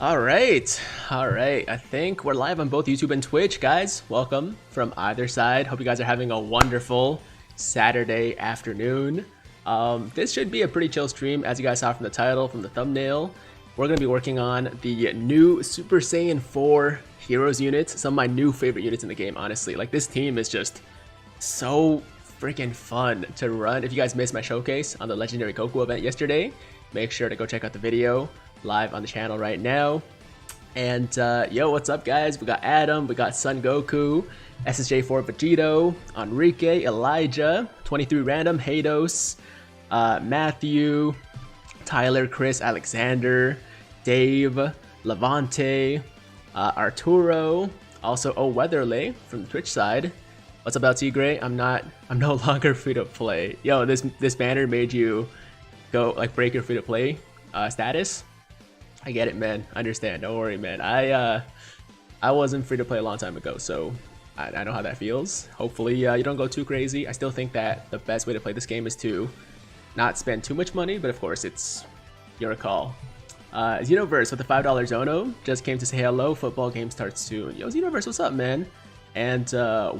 All right. I think we're live on both YouTube and Twitch, guys. Welcome from either side. Hope you guys are having a wonderful Saturday afternoon. This should be a pretty chill stream, as you guys saw from the title, from the thumbnail. We're going to be working on the new Super Saiyan 4 Heroes units, some of my new favorite units in the game, honestly. Like, this team is just so freaking fun to run. If you guys missed my showcase on the Legendary Goku event yesterday, make sure to go check out the video live on the channel right now. And yo, what's up, guys? We got Adam, we got Son Goku, SSJ4 Vegito, Enrique, Elijah, 23 Random, Hados, Matthew, Tyler, Chris, Alexander, Dave, Levante, Arturo, also Weatherley from the Twitch side. What's up, Tigre? I'm no longer free to play. Yo, this banner made you go like break your free to play status. I get it, man. I understand. Don't worry, man. I wasn't free to play a long time ago, so I know how that feels. Hopefully, you don't go too crazy. I still think that the best way to play this game is to not spend too much money, but of course, it's your call. Xenoverse with the $5 Zono just came to say hello. Football game starts soon. Yo, Xenoverse, what's up, man? And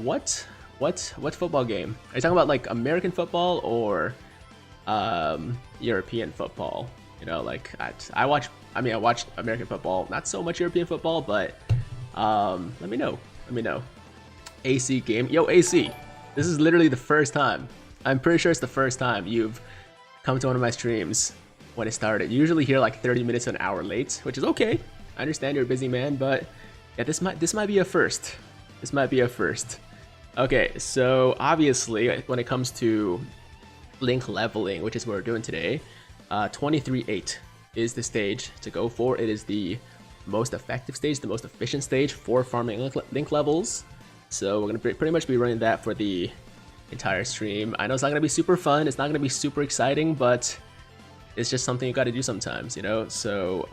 what football game? Are you talking about like American football or European football? You know, like I watched American football, not so much European football, but let me know. AC game. Yo, AC, this is literally the first time. I'm pretty sure it's the first time you've come to one of my streams when it started. You usually here like 30 minutes to an hour late, which is okay. I understand you're a busy man, but yeah, this might be a first. This might be a first. Okay, so obviously when it comes to link leveling, which is what we're doing today, 23-8 is the stage to go for. It is the most effective stage, the most efficient stage for farming link levels. So we're going to pretty much be running that for the entire stream. I know it's not going to be super fun, it's not going to be super exciting, but it's just something you got to do sometimes, you know? So,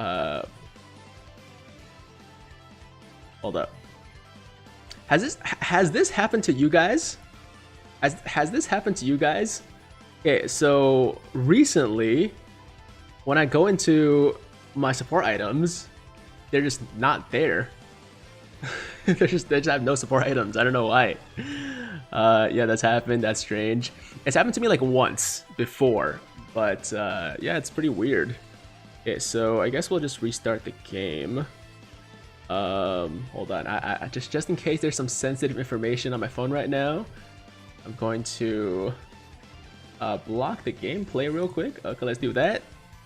hold up. Has this happened to you guys? Has this happened to you guys? Okay, so recently, when I go into my support items, they're just not there. they just have no support items. I don't know why. Yeah, that's happened. That's strange. It's happened to me like once before, but yeah, it's pretty weird. Okay, so I guess we'll just restart the game. Hold on. I just in case there's some sensitive information on my phone right now, I'm going to block the gameplay real quick. Okay, let's do that.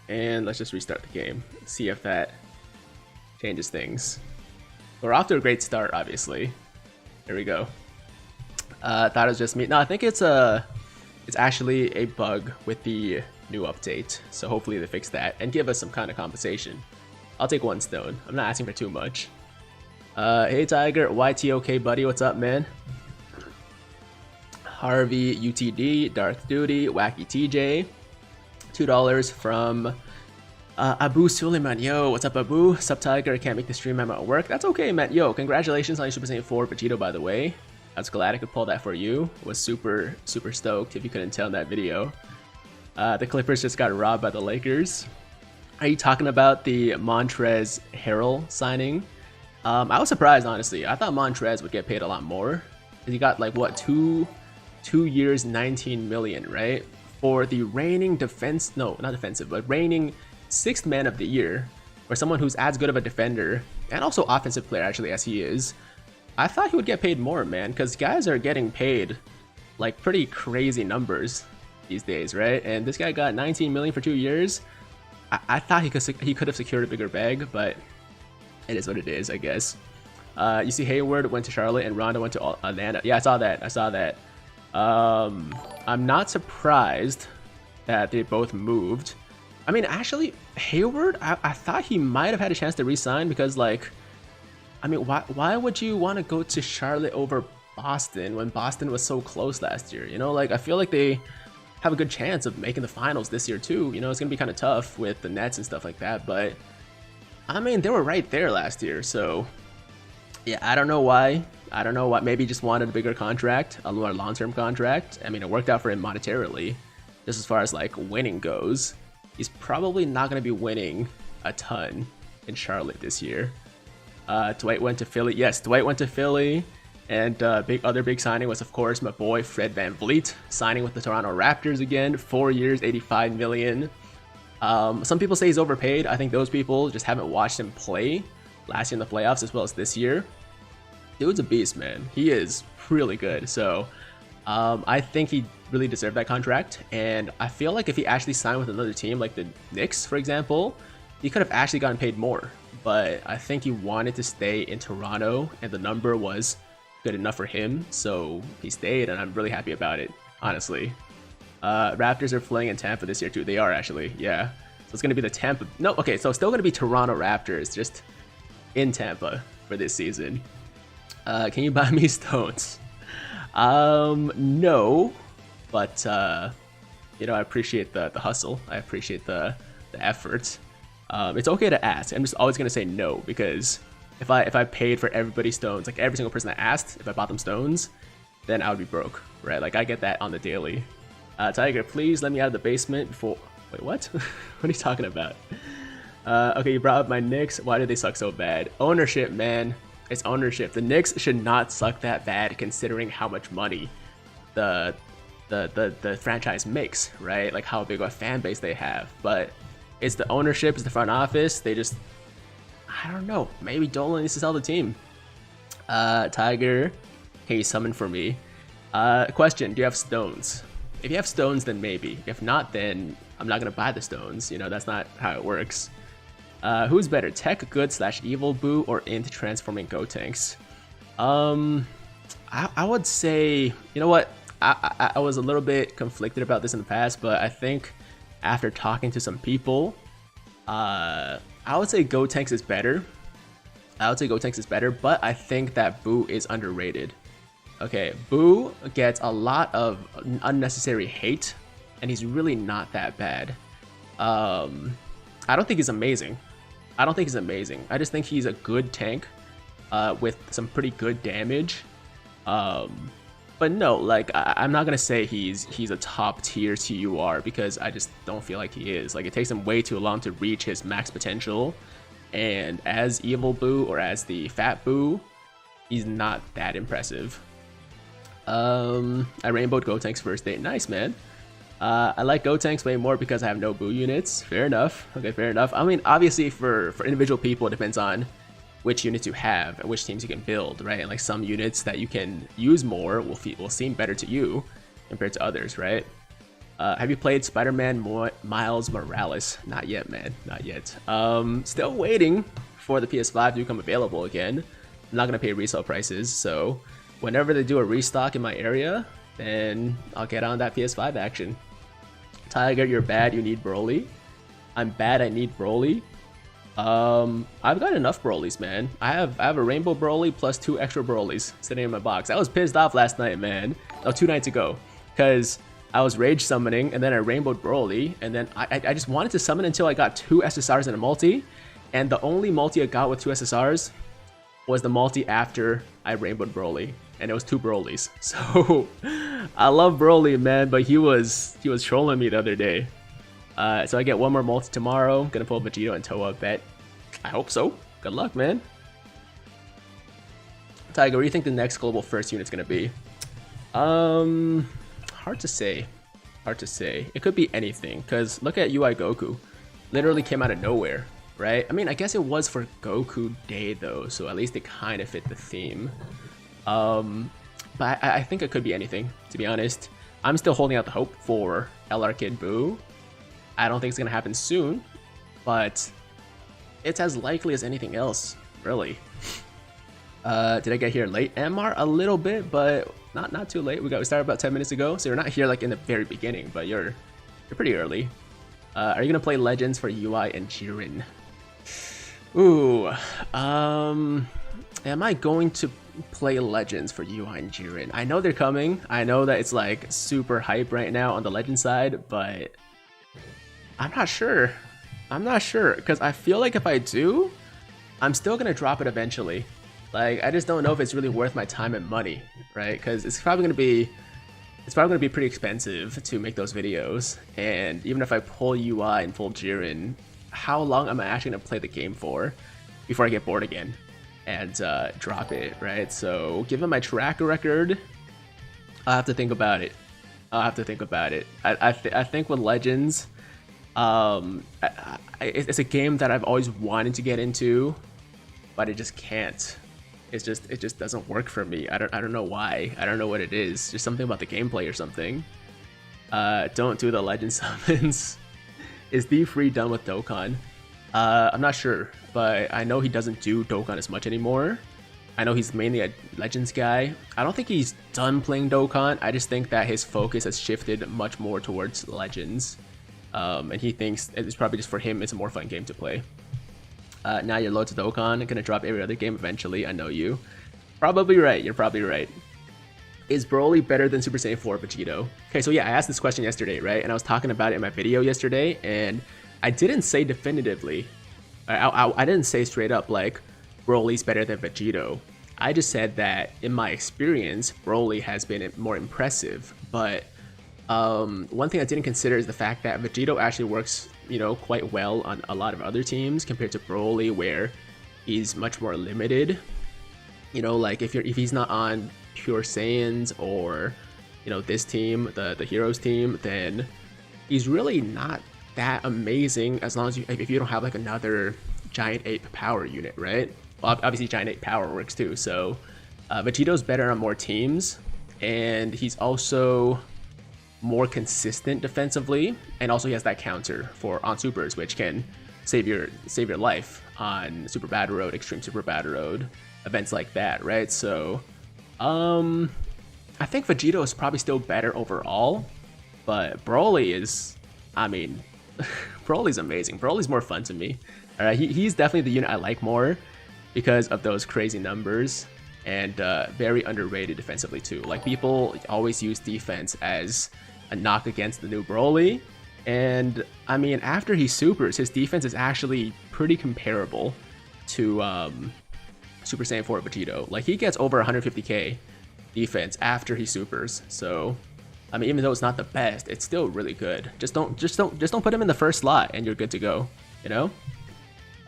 And let's just restart the game, see if that changes things. We're off to a great start, obviously. There we go. Thought it was just me. No, I think it's actually a bug with the new update. So hopefully they fix that and give us some kind of compensation. I'll take 1 stone. I'm not asking for too much. Hey Tiger, YTOK buddy, what's up, man? Harvey, UTD, Darth Duty, Wacky TJ. $2 from Abu Suleiman. Yo, what's up, Abu? Sup, Tiger? I can't make the stream. I'm at work. That's okay, man. Yo, congratulations on your Super Saiyan 4 Vegito, by the way. I was glad I could pull that for you. Was super stoked if you couldn't tell in that video. The Clippers just got robbed by the Lakers. Are you talking about the Montrez Harrell signing? I was surprised, honestly. I thought Montrez would get paid a lot more. He got like what, two years, 19 million, right? For the reigning reigning 6th man of the year, or someone who's as good of a defender and also offensive player actually as he is. I thought he would get paid more, man, because guys are getting paid like pretty crazy numbers these days, right? And this guy got 19 million for 2 years. I thought he could have secured a bigger bag, but it is what it is, I guess. You see Hayward went to Charlotte and Ronda went to Atlanta. Yeah, I saw that. I'm not surprised that they both moved. I mean, actually, Hayward, I thought he might have had a chance to re-sign because, like, I mean, why would you want to go to Charlotte over Boston when Boston was so close last year? You know, like, I feel like they have a good chance of making the finals this year too. You know, it's gonna be kind of tough with the Nets and stuff like that, but I mean, they were right there last year, so yeah, I don't know why. Maybe just wanted a bigger contract, a more long-term contract. I mean, it worked out for him monetarily. Just as far as like winning goes, he's probably not going to be winning a ton in Charlotte this year. Dwight went to Philly. Yes, Dwight went to Philly. And other big signing was, of course, my boy Fred VanVleet, signing with the Toronto Raptors again. 4 years, $85 million. Some people say he's overpaid. I think those people just haven't watched him play last year in the playoffs as well as this year. Dude's a beast, man. He is really good. So I think he really deserved that contract. And I feel like if he actually signed with another team, like the Knicks, for example, he could have actually gotten paid more. But I think he wanted to stay in Toronto, and the number was good enough for him, so he stayed, and I'm really happy about it, honestly. Raptors are playing in Tampa this year too. They are actually, yeah. So it's gonna be the Tampa. No, okay, so it's still gonna be Toronto Raptors, just in Tampa for this season. Can you buy me stones? No, but you know, I appreciate the hustle. I appreciate the effort. It's okay to ask. I'm just always gonna say no, because if I paid for everybody's stones, like every single person that asked, if I bought them stones, then I would be broke, right? Like I get that on the daily. Tiger, please let me out of the basement before. Wait, what? What are you talking about? Okay, you brought up my Knicks. Why did they suck so bad? Ownership, man. It's ownership. The Knicks should not suck that bad, considering how much money the franchise makes, right? Like how big of a fan base they have. But it's the ownership, it's the front office. They just, I don't know. Maybe Dolan needs to sell the team. Tiger, can you summon for me? Question, do you have stones? If you have stones, then maybe. If not, then I'm not gonna buy the stones. You know, that's not how it works. Who's better, Tech Good / Evil Boo or Int transforming Gotenks? I would say, you know what? I was a little bit conflicted about this in the past, but I think after talking to some people, I would say Gotenks is better. But I think that Boo is underrated. Okay, Boo gets a lot of unnecessary hate, and he's really not that bad. I don't think he's amazing. I just think he's a good tank with some pretty good damage. But no, like I'm not gonna say he's a top tier TUR, because I just don't feel like he is. Like it takes him way too long to reach his max potential, and as Evil Boo or as the Fat Boo, he's not that impressive. I rainbowed Gotenks first date. Nice, man. I like Gotenks way more because I have no Boo units. Fair enough. Okay, fair enough. I mean, obviously for individual people, it depends on which units you have and which teams you can build, right? And like some units that you can use more will seem better to you compared to others, right? Have you played Spider-Man Miles Morales? Not yet, man. Not yet. Still waiting for the PS5 to become available again. I'm not gonna pay resale prices, so whenever they do a restock in my area, then I'll get on that PS5 action. Tiger, you're bad, you need Broly. I'm bad, I need Broly. I've got enough Brolys, man. I have a Rainbow Broly plus 2 extra Brolys sitting in my box. I was pissed off last night, man. No, 2 nights ago. Because I was rage summoning, and then I Rainbowed Broly, and then I just wanted to summon until I got 2 SSRs and a multi, and the only multi I got with 2 SSRs was the multi after I Rainbowed Broly, and it was 2 Brolys. So I love Broly, man, but he was trolling me the other day. So I get 1 more multi tomorrow. Gonna pull Vegito and Toa, bet. I hope so. Good luck, man. Tiger, what do you think the next global first unit's gonna be? Hard to say. It could be anything, because look at UI Goku. Literally came out of nowhere, right? I mean, I guess it was for Goku Day, though, so at least it kind of fit the theme. But I think it could be anything, to be honest. I'm still holding out the hope for LR Kid Boo. I don't think it's going to happen soon, but it's as likely as anything else, really. Did I get here late, MR? A little bit, but not too late. We started about 10 minutes ago, so you're not here like in the very beginning, but you're pretty early. Are you gonna play Legends for UI and Jiren? Ooh, am I going to play Legends for UI and Jiren? I know they're coming. I know that it's like super hype right now on the Legend side, but I'm not sure. Because I feel like if I do, I'm still gonna drop it eventually. Like, I just don't know if it's really worth my time and money, right? Because it's probably gonna be pretty expensive to make those videos, and even if I pull UI and pull Jiren, how long am I actually gonna play the game for before I get bored again and drop it, right? So given my track record, I'll have to think about it. I think with Legends, it's a game that I've always wanted to get into, but it just can't. It just doesn't work for me. I don't know why. I don't know what it is. Just something about the gameplay or something. Don't do the legend summons. Is D3 done with Dokkan? I'm not sure, but I know he doesn't do Dokkan as much anymore. I know he's mainly a Legends guy. I don't think he's done playing Dokkan. I just think that his focus has shifted much more towards Legends. And he thinks it's probably just for him, it's a more fun game to play. Now you're low to Dokkan, gonna drop every other game eventually, I know you. Probably right, you're probably right. Is Broly better than Super Saiyan 4 Vegito? Okay, so yeah, I asked this question yesterday, right? And I was talking about it in my video yesterday, and I didn't say definitively. I didn't say straight up like, Broly's better than Vegito. I just said that, in my experience, Broly has been more impressive, but one thing I didn't consider is the fact that Vegito actually works, you know, quite well on a lot of other teams compared to Broly, where he's much more limited. You know, like if he's not on Pure Saiyans or, you know, this team, the Heroes team, then he's really not that amazing as long as if you don't have like another Giant Ape power unit, right? Well, obviously Giant Ape power works too. So Vegito's better on more teams, and he's also more consistent defensively, and also he has that counter on supers, which can save your life on Super Bad Road, Extreme Super Bad Road, events like that, right? So I think Vegito is probably still better overall, but Broly is, I mean, Broly's amazing. Broly's more fun to me. All right, he's definitely the unit I like more because of those crazy numbers, and very underrated defensively too. Like, people always use defense as a knock against the new Broly, and I mean, after he supers, his defense is actually pretty comparable to Super Saiyan 4 Vegito. Like, he gets over 150k defense after he supers. So I mean, even though it's not the best, it's still really good. Just don't put him in the first slot and you're good to go, you know?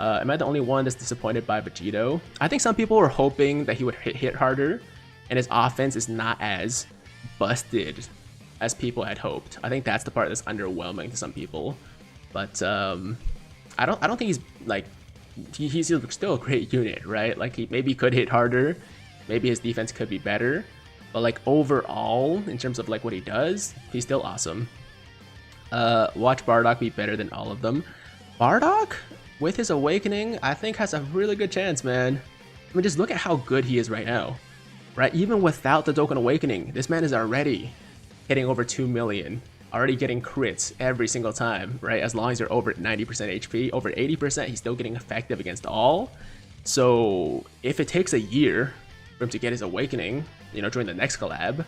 Am I the only one that's disappointed by Vegito? I think some people were hoping that he would hit harder, and his offense is not as busted as people had hoped. I think that's the part that's underwhelming to some people. But I don't think he's like, he's still a great unit, right? Like, he maybe could hit harder, maybe his defense could be better, but like overall, in terms of like what he does, he's still awesome. Watch Bardock be better than all of them. Bardock, with his awakening, I think has a really good chance, man. I mean, just look at how good he is right now, right? Even without the Dokkan Awakening, this man is already hitting over 2 million, already getting crits every single time, right? As long as you're over 90% HP, over 80%, he's still getting effective against all. So if it takes a year for him to get his awakening, you know, during the next collab,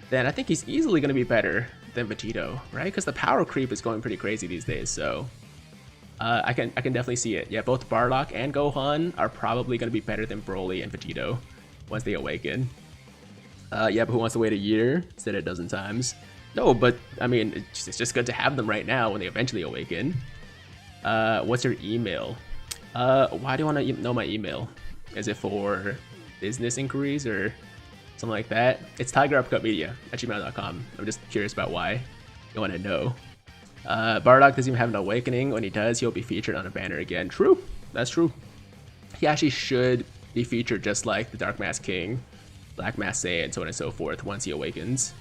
then I think he's easily going to be better than Vegito, right? Because the power creep is going pretty crazy these days. So I can definitely see it. Yeah, both Bardock and Gohan are probably going to be better than Broly and Vegito once they awaken. Yeah, but who wants to wait a year? Said it a dozen times. No, but I mean, it's just good to have them right now when they eventually awaken. What's your email? Why do you want to know my email? Is it for business inquiries or something like that? It's tigerupcutmedia@gmail.com. I'm just curious about why you want to know. Bardock doesn't even have an awakening. When he does, he'll be featured on a banner again. True, that's true. He actually should be featured just like the Dark Mask King, Black Mask Saiyan, so on and so forth once he awakens.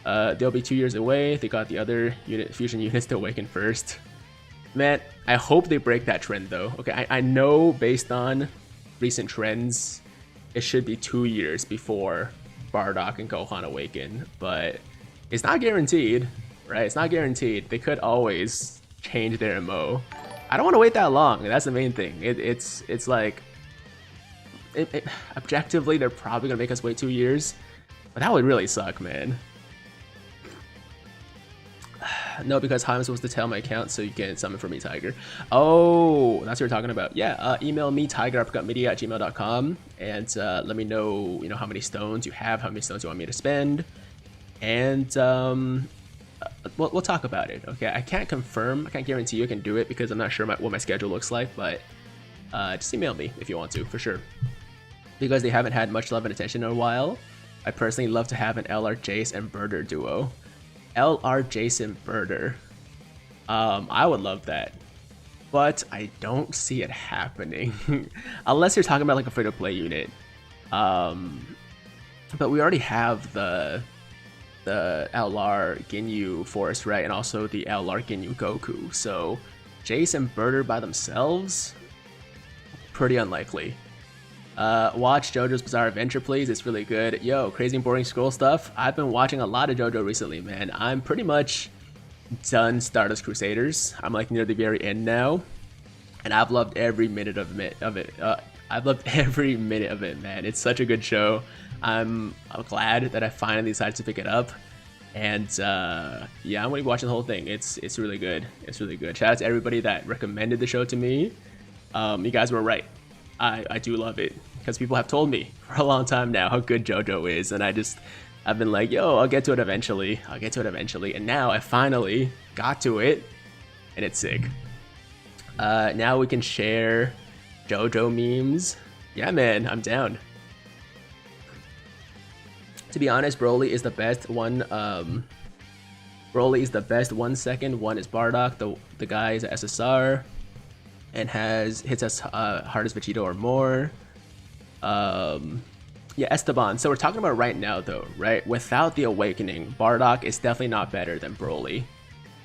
They'll be 2 years away. They got the other fusion units to awaken first. Man, I hope they break that trend though. Okay, I know based on recent trends, it should be 2 years before Bardock and Gohan awaken, but it's not guaranteed, right? It's not guaranteed. They could always change their MO. I don't want to wait that long. That's the main thing. It's like, objectively, they're probably gonna make us wait 2 years, but that would really suck, man. No, because how am I supposed to tell my account so you can summon for me, Tiger? Oh, that's what you're talking about. Yeah, email me, tigerupcutmedia@gmail.com, and let me know, you know, how many stones you have, how many stones you want me to spend, and we'll talk about it. Okay, I can't confirm, I can't guarantee you can do it because I'm not sure what my schedule looks like, but just email me if you want to, for sure. Because they haven't had much love and attention in a while, I personally love to have an LR Jace and Birder duo. LR Jace and Birder. I would love that, but I don't see it happening unless you're talking about like a free-to-play unit. But we already have the LR Ginyu Force, right, and also the LR Ginyu Goku. So Jace and Birder by themselves, pretty unlikely. Watch JoJo's Bizarre Adventure, please. It's really good. Yo, crazy and boring scroll stuff. I've been watching a lot of JoJo recently, man. I'm pretty much done Stardust Crusaders. I'm like near the very end now, and I've loved every minute of it. I've loved every minute of it, man. It's such a good show. I'm glad that I finally decided to pick it up, and yeah, I'm gonna be watching the whole thing. It's really good. It's really good. Shout out to everybody that recommended the show to me. You guys were right. I do love it because people have told me for a long time now how good JoJo is, and I've been like, yo, I'll get to it eventually. I'll get to it eventually, and now I finally got to it, and it's sick. Now we can share JoJo memes. Yeah, man, I'm down. To be honest, Broly is the best one. Broly is the best 1 second. One is Bardock. The guy is SSR and hits as hard as Vegito or more. Yeah, Esteban. So we're talking about right now, though, right? Without the awakening, Bardock is definitely not better than Broly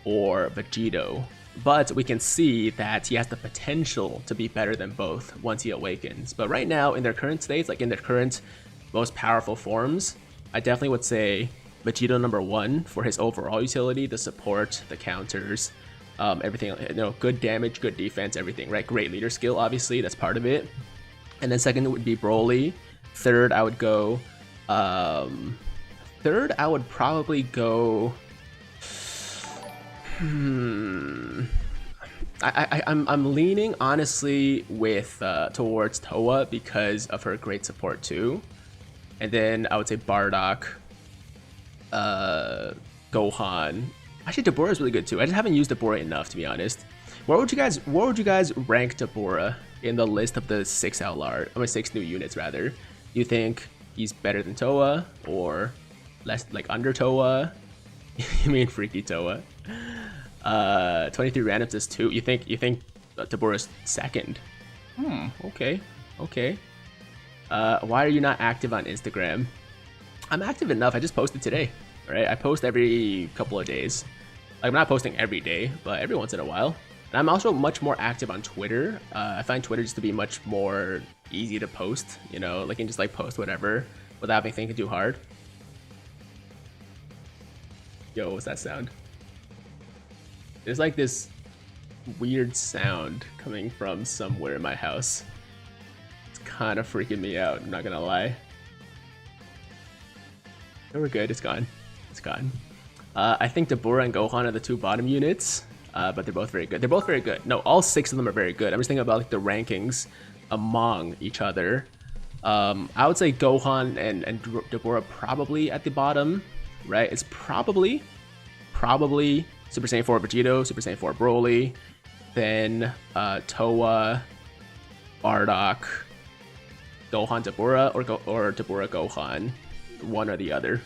or Vegito. But we can see that he has the potential to be better than both once he awakens. But right now, in their current states, like in their current most powerful forms, I definitely would say Vegito #1 for his overall utility, the support, the counters, everything, you know, good damage, good defense, everything, right? Great leader skill, obviously, that's part of it. And then second would be Broly. Third, I would go, third, I would probably go, I'm leaning honestly with towards Towa because of her great support too. And then I would say Bardock, Gohan. Actually, Deborah is really good too. I just haven't used Deborah enough, to be honest. Where would you guys rank Deborah in the list of the 6 new units rather? Do you think he's better than Towa or less, like under Towa? You mean freaky Towa? 23 randoms is 2. You think Deborah's second? Okay. Why are you not active on Instagram? I'm active enough. I just posted today, right? I post every couple of days. Like, I'm not posting every day, but every once in a while. And I'm also much more active on Twitter. I find Twitter just to be much more easy to post, you know, like you can just like post whatever without having to think too hard. Yo, what's that sound? There's like this weird sound coming from somewhere in my house. It's kind of freaking me out, I'm not gonna lie. No, we're good, it's gone. It's gone. I think Deborah and Gohan are the 2 bottom units, but they're both very good. They're both very good. No, all 6 of them are very good. I'm just thinking about like the rankings among each other. I would say Gohan and Deborah probably at the bottom, right? It's probably Super Saiyan 4 Vegito, Super Saiyan 4 Broly, then Towa, Bardock, Gohan Deborah, or Deborah Gohan, one or the other.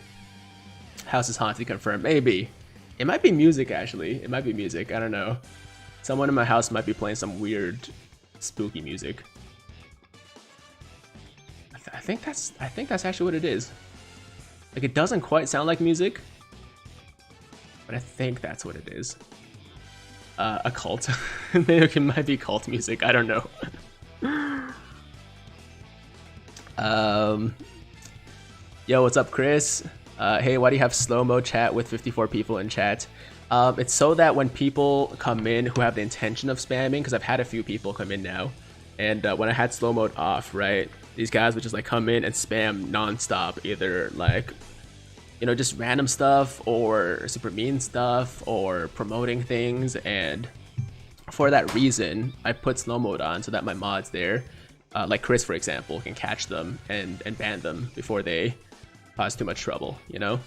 House is haunted, confirmed. Maybe. It might be music, actually. It might be music. I don't know. Someone in my house might be playing some weird, spooky music. I think that's actually what it is. Like, it doesn't quite sound like music, but I think that's what it is. A cult. Maybe it might be cult music. I don't know. Yo, what's up, Chris? Hey, why do you have slow-mo chat with 54 people in chat? It's so that when people come in who have the intention of spamming, because I've had a few people come in now, and when I had slow mode off, right, these guys would just like come in and spam non-stop, either like, you know, just random stuff or super mean stuff or promoting things. And for that reason, I put slow mode on so that my mods there, like Chris for example, can catch them and ban them before they cause too much trouble, you know?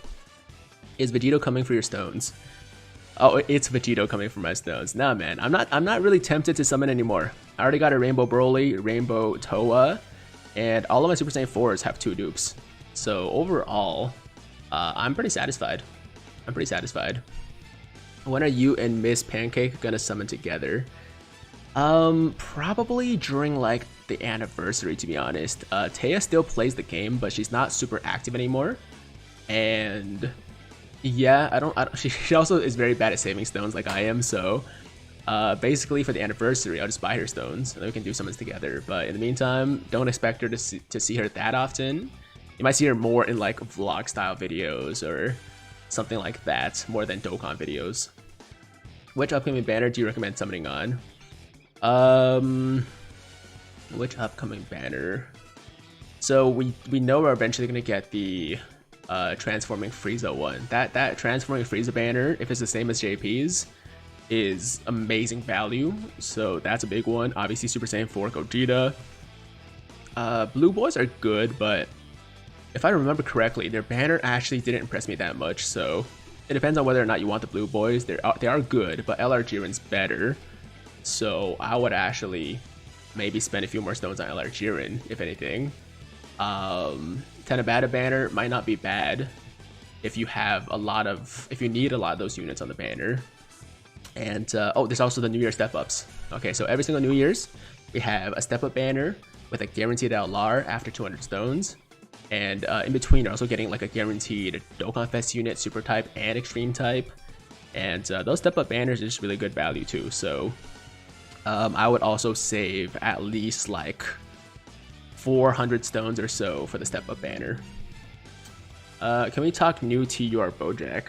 Is Vegito coming for your stones? Oh, it's Vegito coming from my stones. Nah, man, I'm not really tempted to summon anymore. I already got a Rainbow Broly, Rainbow Toa, and all of my Super Saiyan 4s have 2 dupes. So overall, I'm pretty satisfied. I'm pretty satisfied. When are you and Miss Pancake gonna summon together? Probably during like the anniversary, to be honest. Taya still plays the game, but she's not super active anymore. And yeah, I don't she also is very bad at saving stones like I am, so basically for the anniversary, I'll just buy her stones and then we can do summons together. But in the meantime, don't expect her to see her that often. You might see her more in like vlog style videos or something like that, more than Dokkan videos. Which upcoming banner do you recommend summoning on? Which upcoming banner? So we know we're eventually gonna get the transforming Frieza one. That transforming Frieza banner, if it's the same as JP's, is amazing value. So that's a big one. Obviously Super Saiyan 4 Gogeta. Blue boys are good, but if I remember correctly, their banner actually didn't impress me that much. So it depends on whether or not you want the blue boys. They are good, but LR Jiren's better. So I would actually maybe spend a few more stones on LR Jiren, if anything. Tanabata banner might not be bad if you have if you need a lot of those units on the banner. And oh, there's also the New Year step-ups. Okay, so every single New Year's, we have a step-up banner with a guaranteed LR after 200 stones. And in between, you're also getting like a guaranteed Dokkan Fest unit, Super type, and Extreme type. And those step-up banners are just really good value too. So I would also save at least like 400 stones or so for the step-up banner. Can we talk new TUR Bojack?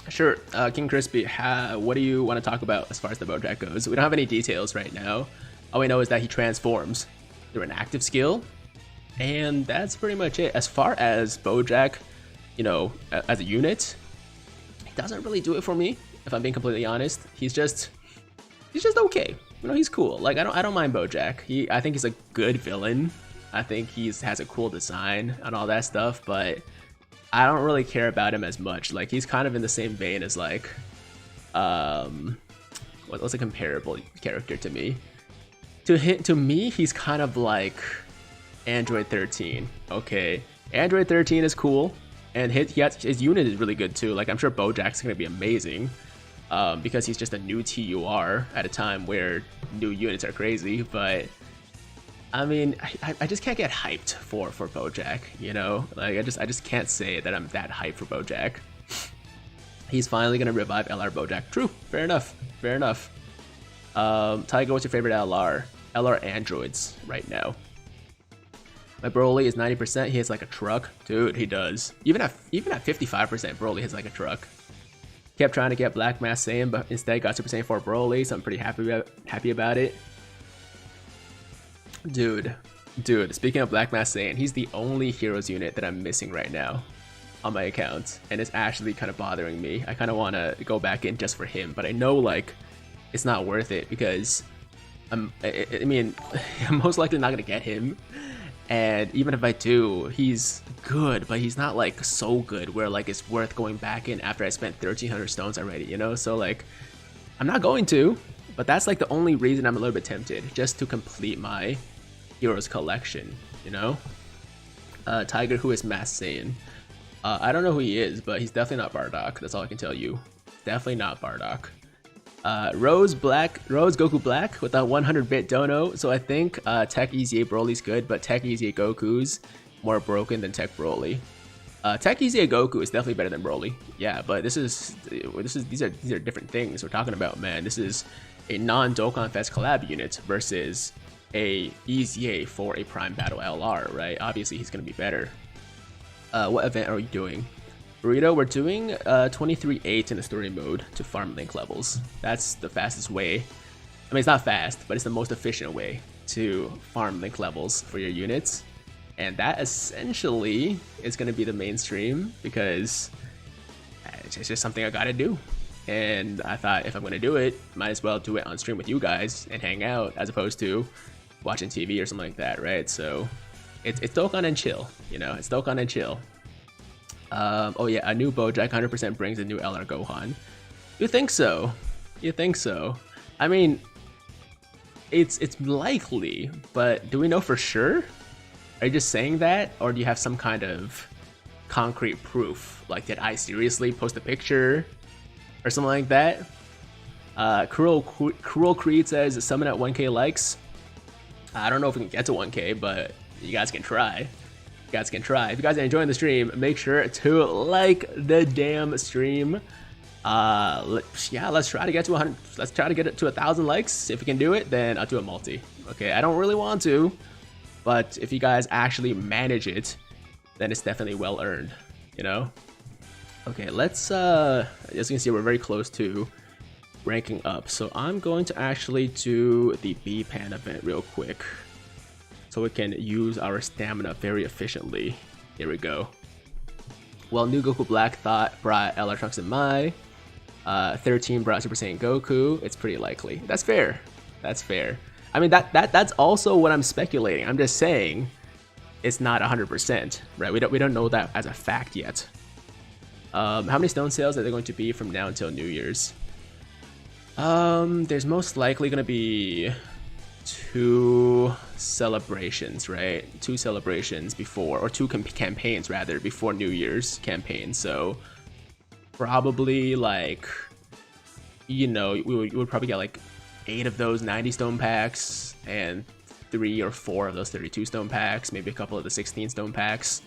Sure, King Crispy, what do you want to talk about as far as the Bojack goes? We don't have any details right now. All we know is that he transforms through an active skill, and that's pretty much it. As far as Bojack, you know, as a unit, he doesn't really do it for me, if I'm being completely honest. He's just okay. You know, he's cool. Like I don't mind Bojack. I think he's a good villain. I think has a cool design and all that stuff, but I don't really care about him as much. Like he's kind of in the same vein as like what's a comparable character to me? To me, he's kind of like Android 13. Okay, Android 13 is cool, and his unit is really good too. Like I'm sure Bojack's gonna be amazing. Because he's just a new TUR at a time where new units are crazy. But I mean, I just can't get hyped for Bojack, you know? Like I just can't say that I'm that hyped for Bojack. He's finally gonna revive LR Bojack. True, fair enough, fair enough. Tiger, what's your favorite LR? LR androids right now. My Broly is 90%. He hits like a truck, dude. He does. Even at 55%, Broly hits like a truck. Kept trying to get Black Mass Saiyan, but instead got Super Saiyan 4 Broly, so I'm pretty happy about it. Dude, speaking of Black Mass Saiyan, he's the only Heroes unit that I'm missing right now on my account, and it's actually kind of bothering me. I kind of want to go back in just for him, but I know like it's not worth it because I mean, I'm most likely not gonna get him. And even if I do, he's good, but he's not like so good where like it's worth going back in after I spent 1,300 stones already, you know? So like, I'm not going to, but that's like the only reason I'm a little bit tempted, just to complete my Heroes collection, you know? Tiger, who is Mass Saiyan? I don't know who he is, but he's definitely not Bardock. That's all I can tell you. Definitely not Bardock. Rose Goku Black with a 100-bit dono. So I think Tech EZA Broly's good, but Tech EZA Goku's more broken than Tech Broly. Tech EZA Goku is definitely better than Broly. Yeah, but these are different things we're talking about, man. This is a non-Dokkan Fest collab unit versus a EZA for a Prime Battle LR, right? Obviously he's gonna be better. What event are we doing? Burrito, we're doing 23-8 in the story mode to farm link levels. That's the fastest way. I mean, it's not fast, but it's the most efficient way to farm link levels for your units. And that essentially is going to be the mainstream because it's just something I gotta do. And I thought if I'm going to do it, might as well do it on stream with you guys and hang out as opposed to watching TV or something like that, right? So it's Dokkan and chill, you know, it's Dokkan and chill. Oh yeah, a new Bojack 100% brings a new LR Gohan. You think so? You think so? I mean, it's likely, but do we know for sure? Are you just saying that, or do you have some kind of concrete proof? Like, did I seriously post a picture or something like that? Cruel Creed says summon at 1K likes. I don't know if we can get to 1K, but you guys can try. You guys can try. If you guys are enjoying the stream, make sure to like the damn stream. Yeah, let's try to get to 100. Let's try to get it to 1,000 likes. If we can do it, then I'll do a multi. Okay, I don't really want to, but if you guys actually manage it, then it's definitely well earned, you know? Okay, let's, as you can see, we're very close to ranking up. So I'm going to actually do the B-Pan event real quick so we can use our stamina very efficiently. Here we go. Well, New Goku Black thought brought LR Trunks in Mai. 13 brought Super Saiyan Goku. It's pretty likely. That's fair. That's fair. I mean, that's also what I'm speculating. I'm just saying it's not 100%, right? We don't know that as a fact yet. How many stone sales are there going to be from now until New Year's? There's most likely going to be 2 celebrations, right? 2 celebrations before, or 2 campaigns rather, before New Year's campaign. So probably like, you know, we would probably get like 8 of those 90 stone packs and 3 or 4 of those 32 stone packs, maybe a couple of the 16 stone packs.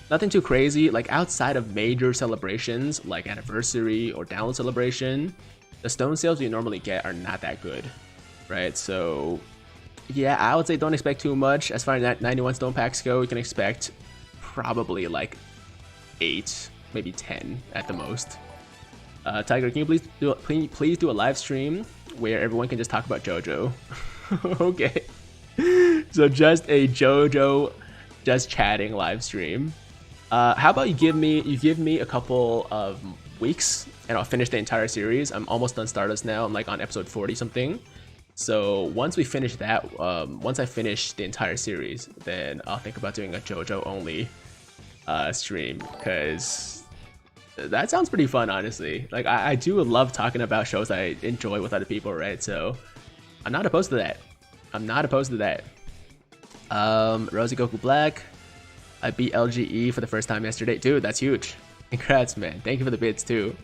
Nothing too crazy. Like outside of major celebrations like anniversary or download celebration, the stone sales we normally get are not that good, right? So yeah, I would say don't expect too much. As far as 91 stone packs go, you can expect probably like 8, maybe 10 at the most. Tiger, can you please do a live stream where everyone can just talk about JoJo? Okay. So just a JoJo just chatting live stream. How about you give me a couple of weeks and I'll finish the entire series. I'm almost done Stardust now. I'm like on episode 40 something. So once we finish that, once I finish the entire series, then I'll think about doing a JoJo only stream, because that sounds pretty fun, honestly. Like I do love talking about shows I enjoy with other people, right? So I'm not opposed to that. I'm not opposed to that. Rosie Goku Black, I beat LGE for the first time yesterday. Dude, that's huge. Congrats, man. Thank you for the bits too.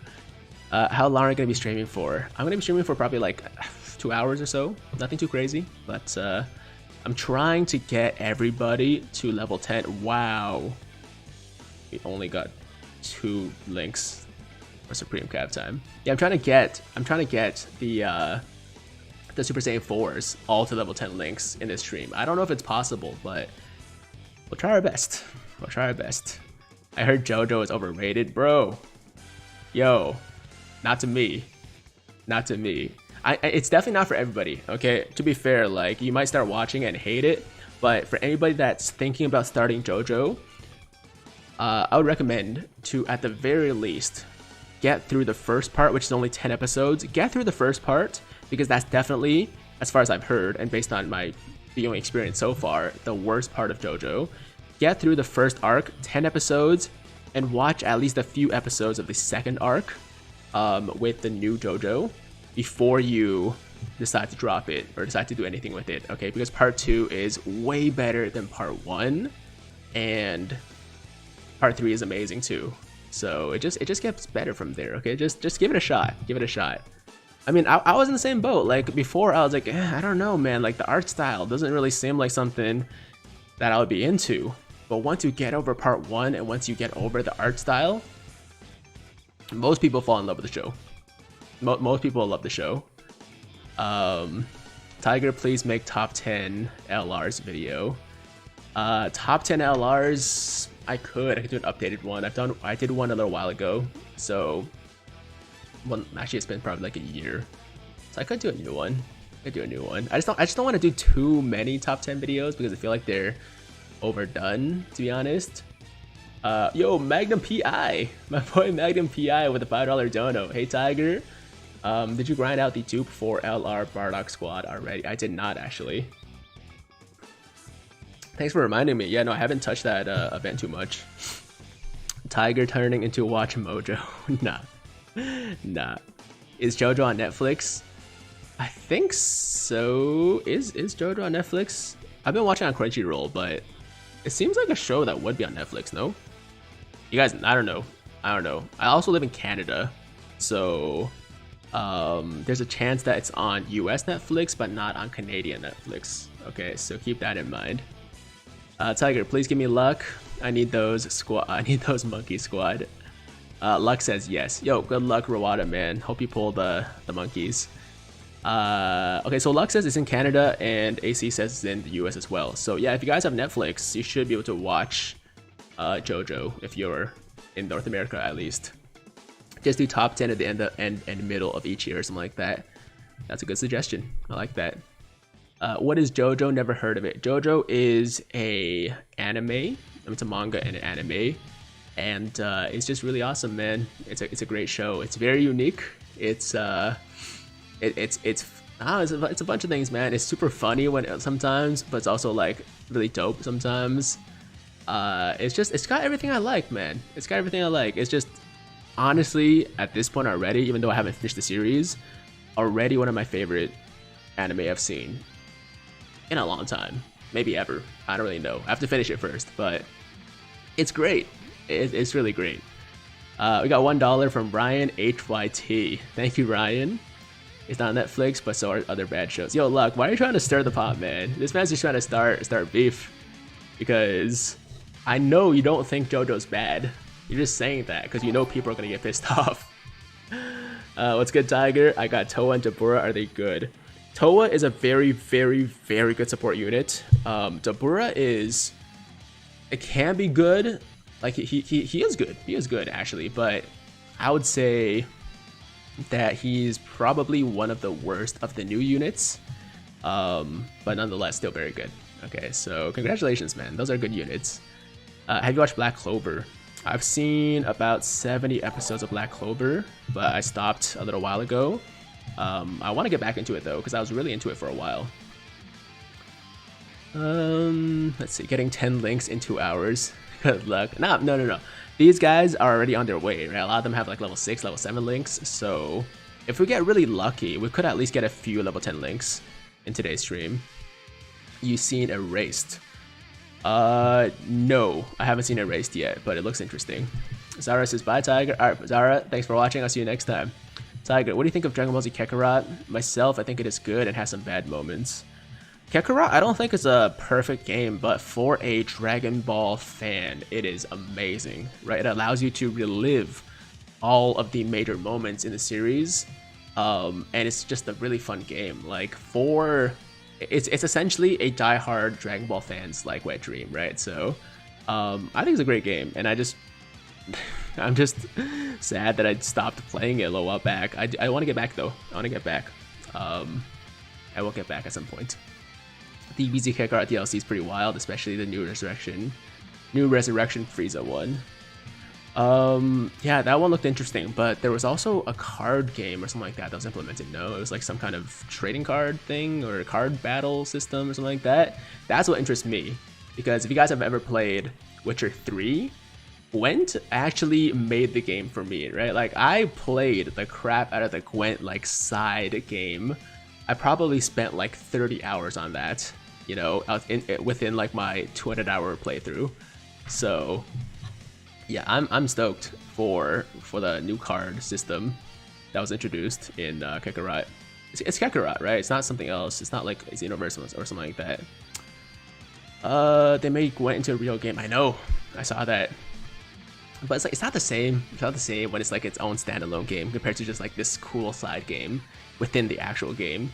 How long are you gonna be streaming for? I'm gonna be streaming for probably like 2 hours or so. Nothing too crazy, but I'm trying to get everybody to level 10. Wow. We only got 2 links for Supreme Cap time. Yeah, I'm trying to get the Super Saiyan 4s all to level 10 links in this stream. I don't know if it's possible, but we'll try our best. We'll try our best. I heard JoJo is overrated, bro. Yo, not to me. Not to me. It's definitely not for everybody, okay? To be fair, like, you might start watching and hate it, but for anybody that's thinking about starting JoJo, I would recommend to, at the very least, get through the first part, which is only 10 episodes. Get through the first part, because that's definitely, as far as I've heard, and based on my viewing experience so far, the worst part of JoJo. Get through the first arc, 10 episodes, and watch at least a few episodes of the second arc with the new JoJo before you decide to drop it or decide to do anything with it, okay? Because part 2 is way better than part 1, and part 3 is amazing too. So it just gets better from there, okay? Just give it a shot. Give it a shot. I mean, I was in the same boat. Like before, I was like, I don't know, man. Like the art style doesn't really seem like something that I would be into. But once you get over part 1 and once you get over the art style, most people fall in love with the show. Most people love the show. Tiger, please make top 10 LRs video. Top 10 LRs, I could do an updated one. I did one a little while ago, so actually it's been probably like a year, so I could do a new one. I just don't want to do too many top 10 videos because I feel like they're overdone, to be honest. Yo, Magnum PI, my boy Magnum PI with a $5 dono. Hey Tiger, did you grind out the dupe for LR Bardock squad already? I did not, actually. Thanks for reminding me. Yeah, no, I haven't touched that event too much. Tiger turning into Watch Mojo. Nah. Nah. Is JoJo on Netflix? I think so. Is JoJo on Netflix? I've been watching on Crunchyroll, but it seems like a show that would be on Netflix, no? You guys, I don't know. I also live in Canada, so there's a chance that it's on US Netflix, but not on Canadian Netflix. Okay, so keep that in mind. Tiger, please give me luck. I need those monkey squad. Luck says yes. Yo, good luck, Rawada, man. Hope you pull the monkeys. Okay, so Luck says it's in Canada, and AC says it's in the US as well. So yeah, if you guys have Netflix, you should be able to watch JoJo if you're in North America at least. Just do top 10 at the end and middle of each year or something like that. That's a good suggestion. I like that. What is JoJo? Never heard of it. JoJo is a anime. It's a manga and an anime, and it's just really awesome, man. It's a great show. It's very unique. It's a bunch of things, man. It's super funny sometimes, but it's also like really dope sometimes. It's got everything I like, man. It's got everything I like. It's just honestly at this point already, even though I haven't finished the series, already one of my favorite anime I've seen in a long time, maybe ever. I don't really know. I have to finish it first, but it's great. It's really great. We got $1 from Ryan HYT. Thank you, Ryan. It's not on Netflix, but so are other bad shows. Yo, Luck, why are you trying to stir the pot, man? This man's just trying to start beef, because I know you don't think JoJo's bad. You're just saying that because you know people are gonna get pissed off. What's good, Tiger? I got Toa and Dabura. Are they good? Toa is a very, very, very good support unit. Dabura it can be good. Like he is good. He is good actually, but I would say that he's probably one of the worst of the new units. But nonetheless, still very good. Okay, so congratulations, man. Those are good units. Have you watched Black Clover? I've seen about 70 episodes of Black Clover, but I stopped a little while ago. I want to get back into it though, because I was really into it for a while. Let's see, getting 10 links in 2 hours. Good luck. No. These guys are already on their way, right? A lot of them have like level 6, level 7 links. So if we get really lucky, we could at least get a few level 10 links in today's stream. You seen Erased? No, I haven't seen Erased yet, but it looks interesting. Zara says, bye, Tiger. Alright, Zara, thanks for watching. I'll see you next time. Tiger, what do you think of Dragon Ball Z Kakarot? Myself, I think it is good and has some bad moments. Kakarot, I don't think it's a perfect game, but for a Dragon Ball fan, it is amazing, right? It allows you to relive all of the major moments in the series, and it's just a really fun game. Like, it's essentially a die-hard Dragon Ball fan's like wet dream, right? So, I think it's a great game, and I'm just sad that I stopped playing it a little while back. I want to get back though. I want to get back. I will get back at some point. The BZ Kakarot DLC is pretty wild, especially the New Resurrection Frieza one. Yeah, that one looked interesting, but there was also a card game or something like that was implemented. No, it was like some kind of trading card thing or a card battle system or something like that. That's what interests me, because if you guys have ever played Witcher 3, Gwent actually made the game for me, right? Like, I played the crap out of the Gwent like side game. I probably spent like 30 hours on that, you know, within like my 200-hour playthrough. So yeah, I'm stoked for the new card system that was introduced in Kakarot. It's Kakarot, right? It's not something else. It's not like Xenoverse or something like that. They made Gwent into a real game. I know, I saw that. But it's like, it's not the same. It's not the same when it's like its own standalone game compared to just like this cool side game within the actual game.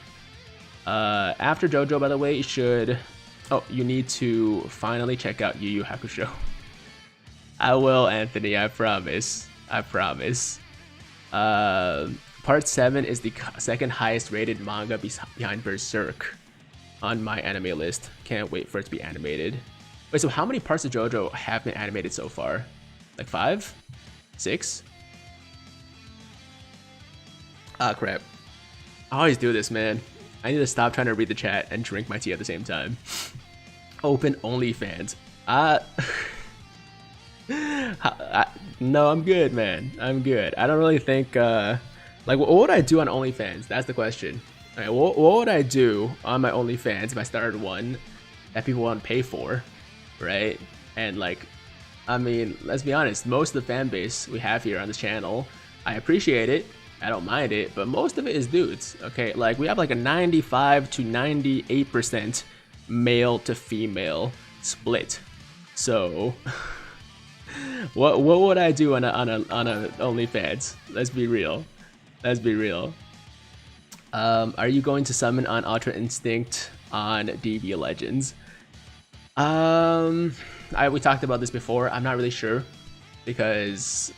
After JoJo, by the way, you need to finally check out Yu Yu Hakusho. I will, Anthony. I promise. I promise. Part 7 is the second highest rated manga behind Berserk on my anime list. Can't wait for it to be animated. Wait, so how many parts of JoJo have been animated so far? Like 5? 6? Ah, crap. I always do this, man. I need to stop trying to read the chat and drink my tea at the same time. Open OnlyFans. No, I'm good, man. I'm good. I don't really think, like, what would I do on OnlyFans? That's the question. All right, what would I do on my OnlyFans if I started one that people want to pay for, right? And like, I mean, let's be honest, most of the fan base we have here on this channel, I appreciate it, I don't mind it, but most of it is dudes, okay? Like, we have like a 95 to 98% male to female split. So, what would I do on a OnlyFans? Let's be real. Let's be real. Are you going to summon on Ultra Instinct on DB Legends? We talked about this before. I'm not really sure because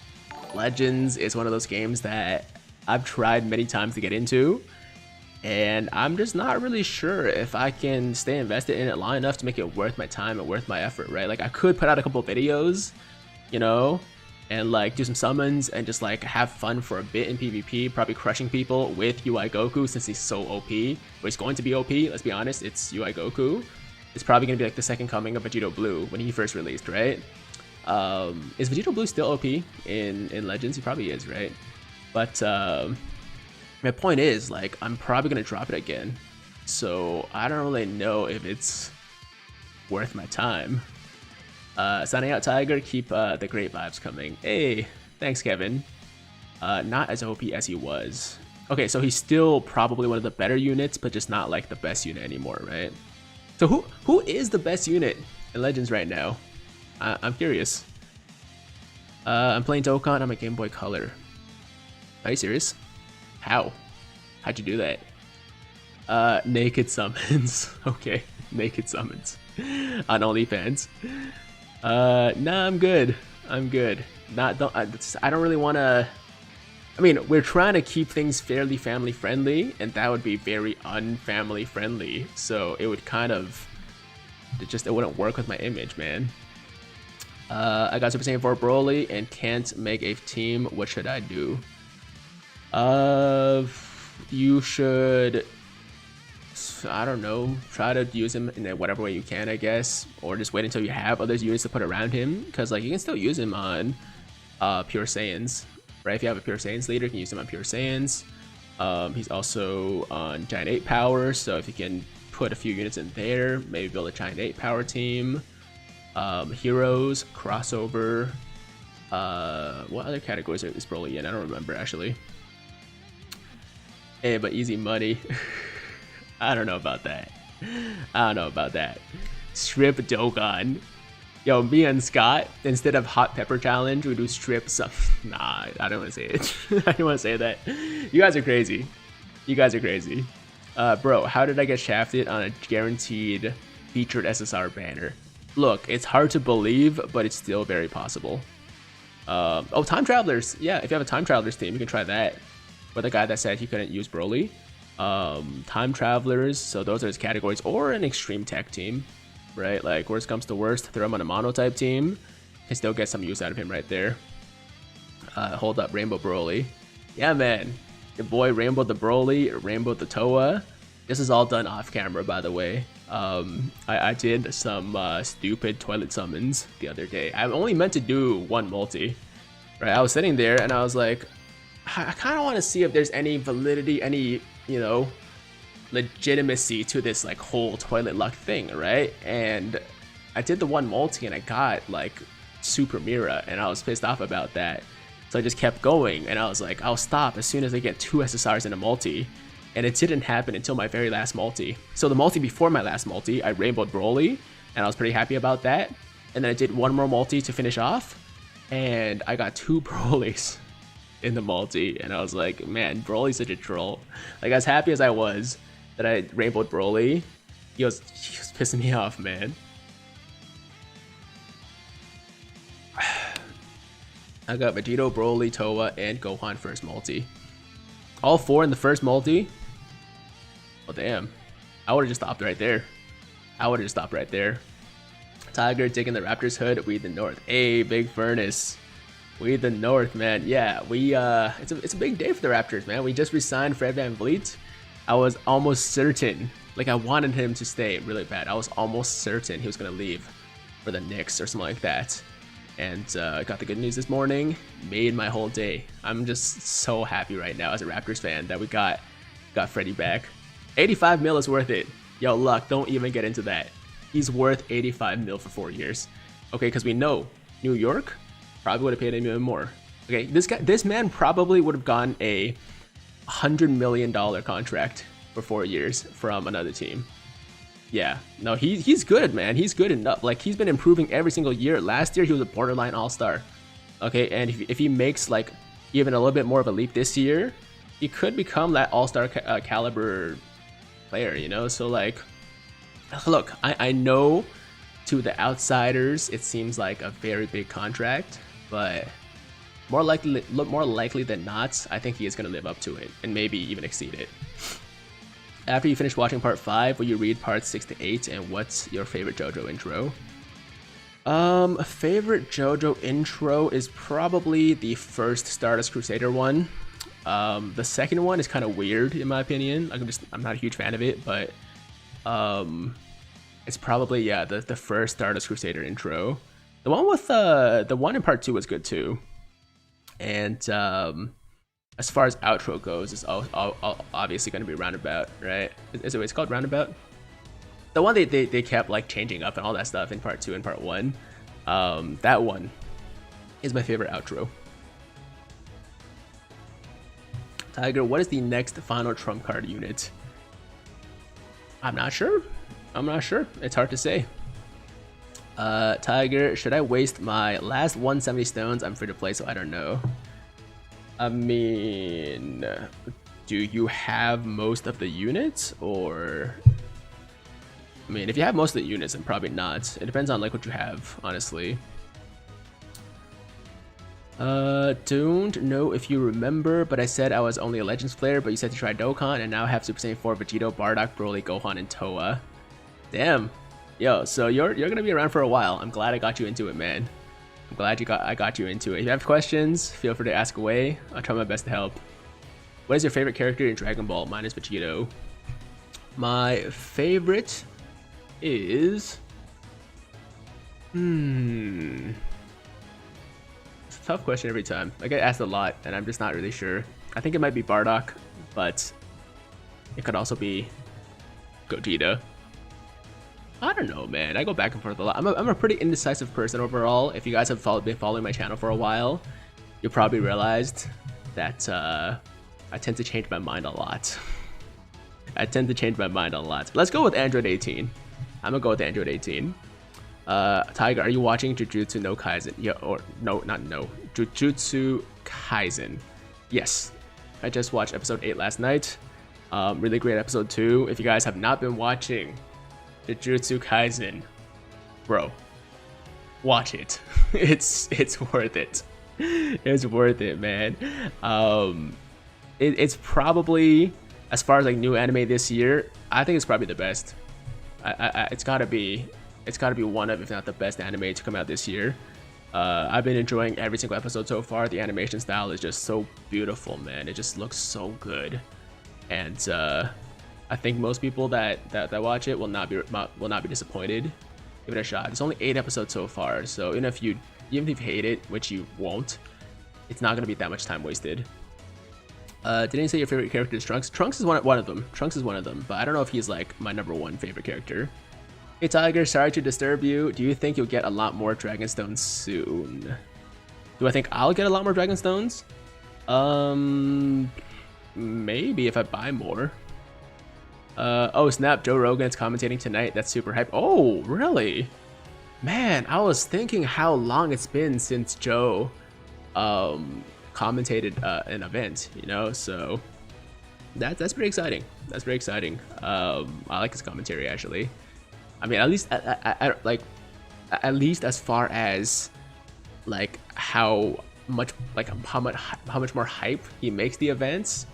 Legends is one of those games that I've tried many times to get into, and I'm just not really sure if I can stay invested in it long enough to make it worth my time and worth my effort, right? Like, I could put out a couple videos, you know, and like do some summons and just like have fun for a bit in PvP, probably crushing people with UI Goku since he's so OP. But he's going to be OP, let's be honest, it's UI Goku. It's probably going to be like the second coming of Vegito Blue when he first released, right? Is Vegito Blue still OP in Legends? He probably is, right? But my point is, like, I'm probably going to drop it again. So I don't really know if it's worth my time. Signing out, Tiger. Keep the great vibes coming. Hey, thanks, Kevin. Not as OP as he was. Okay, so he's still probably one of the better units, but just not like the best unit anymore, right? So who is the best unit in Legends right now? I'm curious. I'm playing Dokkan on my Game Boy Color. Are you serious? How? How'd you do that? Naked summons. Okay, naked summons on OnlyFans. Nah, I'm good. I'm good. I don't really want to. I mean, we're trying to keep things fairly family friendly, and that would be very unfamily friendly. So it would kind of, it wouldn't work with my image, man. I got Super Saiyan 4 Broly and can't make a team. What should I do? You should, I don't know, try to use him in whatever way you can, I guess, or just wait until you have other units to put around him, because like you can still use him on Pure Saiyans, right? If you have a Pure Saiyans leader, you can use him on Pure Saiyans. He's also on Giant 8 power, so if you can put a few units in there, maybe build a Giant 8 power team. Heroes, crossover. What other categories is Broly in? I don't remember actually. Hey, but easy money. I don't know about that. I don't know about that. Strip Dokkan. Yo, me and Scott, instead of hot pepper challenge, we do strip some. Nah, I don't want to say it. I don't want to say that. You guys are crazy. You guys are crazy. Bro, how did I get shafted on a guaranteed featured SSR banner? Look, it's hard to believe, but it's still very possible. Oh, Time Travelers. Yeah, if you have a Time Travelers team, you can try that. But the guy that said he couldn't use Broly. Time Travelers, so those are his categories. Or an Extreme Tech team, right? Like, worst comes to worst, throw him on a mono type team. Can still get some use out of him right there. Hold up, Rainbow Broly. Yeah, man. Your boy Rainbow the Broly, Rainbow the Toa. This is all done off camera, by the way. I did some stupid toilet summons the other day. I only meant to do one multi, right? I was sitting there and I was like, I kind of want to see if there's any validity, any, you know, legitimacy to this like whole toilet luck thing, right? And I did the one multi and I got like Super Mira, and I was pissed off about that. So I just kept going, and I was like, I'll stop as soon as I get 2 SSRs in a multi. And it didn't happen until my very last multi. So the multi before my last multi, I rainbowed Broly, and I was pretty happy about that. And then I did one more multi to finish off, and I got 2 Brolys in the multi, and I was like, man, Broly's such a troll. Like, as happy as I was that I rainbowed Broly, he was pissing me off, man. I got Vegito, Broly, Toa, and Gohan first multi. All 4 in the first multi. Oh, damn. I would have just stopped right there. I would have just stopped right there. Tiger digging the Raptors hood. We the North. Hey, Big Furnace. We the North, man. Yeah, we it's a big day for the Raptors, man. We just resigned Fred VanVleet. I was almost certain, like, I wanted him to stay really bad. I was almost certain he was gonna leave for the Knicks or something like that. and got the good news this morning. Made my whole day. I'm just so happy right now as a Raptors fan that we got Freddie back. 85 mil is worth it. Yo, Luck, don't even get into that. He's worth 85 mil for 4 years. Okay, because we know New York probably would have paid him even more. Okay, this man probably would have gotten a $100 million contract for 4 years from another team. Yeah, no, he's good, man. He's good enough. Like, he's been improving every single year. Last year, he was a borderline all-star. Okay, and if he makes, like, even a little bit more of a leap this year, he could become that all-star caliber player, you know? So, like, look, I know to the outsiders, it seems like a very big contract, but more likely than not, I think he is going to live up to it and maybe even exceed it. After you finish watching part 5, will you read parts 6 to 8, and what's your favorite JoJo intro? Favorite JoJo intro is probably the first Stardust Crusader one. The second one is kind of weird in my opinion. I'm not a huge fan of it, but it's probably, yeah, the first Stardust Crusader intro. The one with the one in part 2 was good too. And as far as outro goes, it's obviously going to be Roundabout, right? Is it what it's called, Roundabout? The one they kept like changing up and all that stuff in part 2 and part 1. That one is my favorite outro. Tiger, what is the next final trump card unit? I'm not sure. It's hard to say. Tiger, should I waste my last 170 stones? I'm free to play, so I don't know. I mean, do you have most of the units, or? I mean, if you have most of the units, then probably not. It depends on like what you have, honestly. Don't know if you remember, but I said I was only a Legends player, but you said to try Dokkan, and now I have Super Saiyan 4, Vegito, Bardock, Broly, Gohan, and Toa. Damn. Yo, so you're gonna be around for a while. I'm glad I got you into it, man. I'm glad I got you into it. If you have questions, feel free to ask away. I'll try my best to help. What is your favorite character in Dragon Ball? Mine is Vegito. My favorite is... It's a tough question every time. I get asked a lot, and I'm just not really sure. I think it might be Bardock, but it could also be Gogeta. I don't know, man. I go back and forth a lot. I'm a pretty indecisive person overall. If you guys have been following my channel for a while, you probably realized that I tend to change my mind a lot. Let's go with Android 18. I'm gonna go with Android 18. Tiger, are you watching Jujutsu no Kaisen? Yeah, or no, not no. Jujutsu Kaisen. Yes. I just watched episode 8 last night. Really great episode 2. If you guys have not been watching Jujutsu Kaisen, bro, watch it. It's worth it. It's worth it, man. It's probably, as far as like new anime this year, I think it's probably the best. It's gotta be one of, if not the best anime to come out this year. I've been enjoying every single episode so far. The animation style is just so beautiful, man. It just looks so good, and I think most people that watch it will not be disappointed. Give it a shot. It's only 8 episodes so far, so even if you hate it, which you won't, it's not gonna be that much time wasted. Didn't you say your favorite character is Trunks? Trunks is one of them. But I don't know if he's like my #1 favorite character. Hey Tiger, sorry to disturb you. Do you think you'll get a lot more Dragonstones soon? Do I think I'll get a lot more Dragonstones? Maybe if I buy more. Oh snap, Joe Rogan's commentating tonight. That's super hype. Oh, really? Man, I was thinking how long it's been since Joe commentated an event, you know, so that's pretty exciting. I like his commentary actually. I mean, at least at least as far as like how much more hype he makes the events.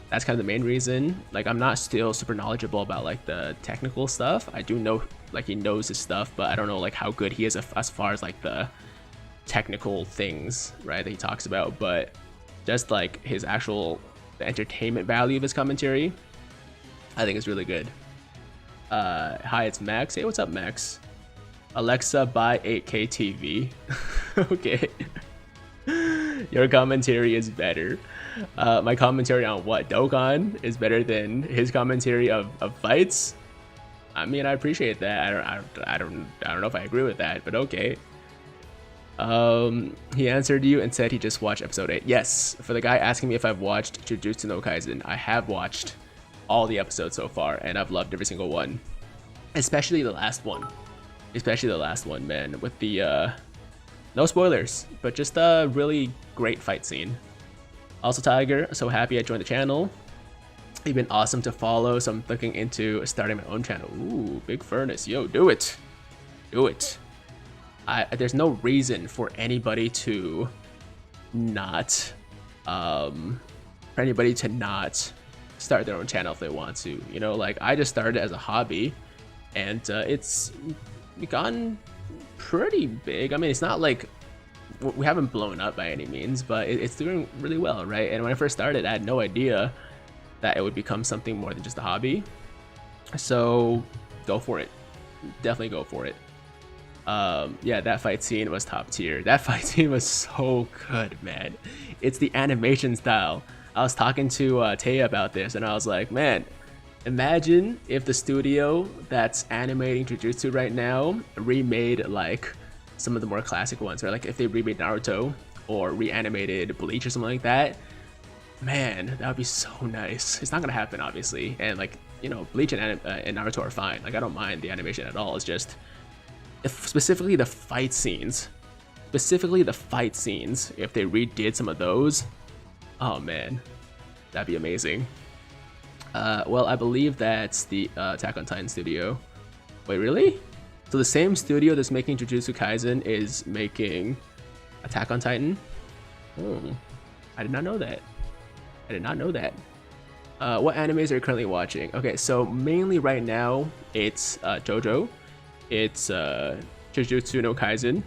That's kind of the main reason. Like, I'm not still super knowledgeable about like the technical stuff. I do know like he knows his stuff, but I don't know like how good he is as far as like the technical things, right, that he talks about. But just like his actual entertainment value of his commentary, I think is really good. Hi, it's Max. Hey, what's up, Max? Alexa, buy 8K TV. Okay. Your commentary is better. My commentary on what? Dokkan is better than his commentary of fights? I mean, I appreciate that. I don't know if I agree with that, but okay. He answered you and said he just watched episode 8. Yes, for the guy asking me if I've watched Jujutsu no Kaisen, I have watched all the episodes so far, and I've loved every single one. Especially the last one. Especially the last one, man, with the no spoilers, but just a really great fight scene. Also, Tiger, so happy I joined the channel. You've been awesome to follow, so I'm looking into starting my own channel. Ooh, Big Furnace, yo, do it. Do it. There's no reason for anybody to not, start their own channel if they want to. You know, like, I just started as a hobby, and it's gotten pretty big. I mean, it's not like we haven't blown up by any means, but it's doing really well, right? And when I first started, I had no idea that it would become something more than just a hobby. So go for it. Definitely go for it. Yeah, that fight scene was top tier. That fight scene was so good, man. It's the animation style. I was talking to Taya about this, and I was like, man, imagine if the studio that's animating Jujutsu right now remade like some of the more classic ones, or like if they remade Naruto or reanimated Bleach or something like that. Man, that would be so nice. It's not gonna happen, obviously, and like, you know, Bleach and Naruto are fine. Like, I don't mind the animation at all. It's just specifically the fight scenes. If they redid some of those, oh man, that'd be amazing. Well, I believe that's the Attack on Titan studio. Wait, really? So the same studio that's making Jujutsu Kaisen is making Attack on Titan? Oh, I did not know that. What animes are you currently watching? Okay, so mainly right now, it's JoJo. It's Jujutsu no Kaisen.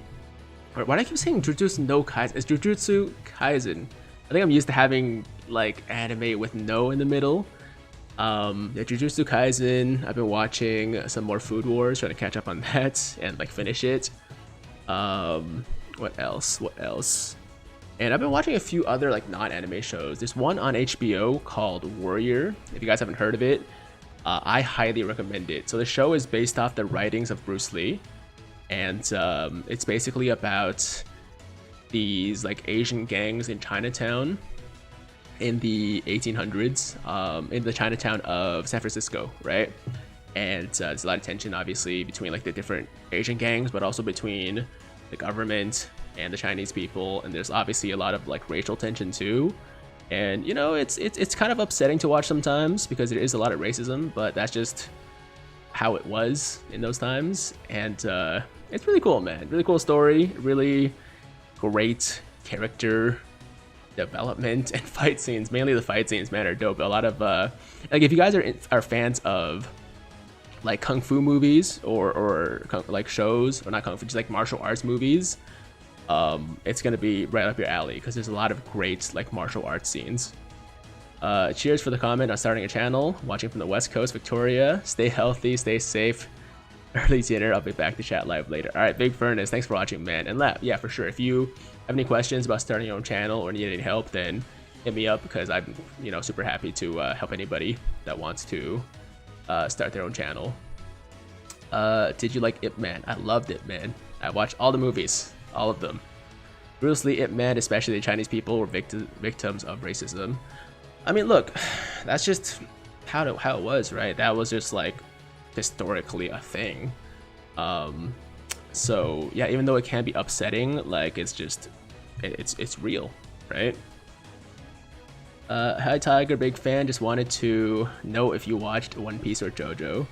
Why do I keep saying Jujutsu no Kaisen? It's Jujutsu Kaisen. I think I'm used to having like anime with no in the middle. Yeah, Jujutsu Kaisen. I've been watching some more Food Wars, trying to catch up on that and like finish it. What else? And I've been watching a few other like non-anime shows. There's one on HBO called Warrior. If you guys haven't heard of it, I highly recommend it. So the show is based off the writings of Bruce Lee, and it's basically about these like Asian gangs in Chinatown in the 1800s, in the Chinatown of San Francisco, right? And there's a lot of tension, obviously, between like the different Asian gangs, but also between the government and the Chinese people. And there's obviously a lot of like racial tension too. And you know, it's kind of upsetting to watch sometimes because there is a lot of racism, but that's just how it was in those times. And it's really cool, man. Really cool story. Really great character development and fight scenes. Mainly the fight scenes, man, are dope. A lot of like, if you guys are fans of like kung fu movies or like shows, or not kung fu, just like martial arts movies, it's gonna be right up your alley because there's a lot of great like martial arts scenes. Cheers for the comment on starting a channel. Watching from the West Coast, Victoria. Stay healthy, stay safe. Early dinner. I'll be back to chat live later. All right, Big Furnace, thanks for watching, man. And yeah, for sure. If you have any questions about starting your own channel or need any help, then hit me up because I'm, you know, super happy to help anybody that wants to start their own channel. Did you like Ip Man? I loved Ip Man. I watched all the movies, all of them. Bruce Lee, Ip Man, especially the Chinese people, were victims of racism. I mean, look, that's just how it was, right? That was just like historically a thing. So yeah, even though it can be upsetting, like it's just it's real, right? Hi Tiger, big fan. Just wanted to know if you watched One Piece or JoJo.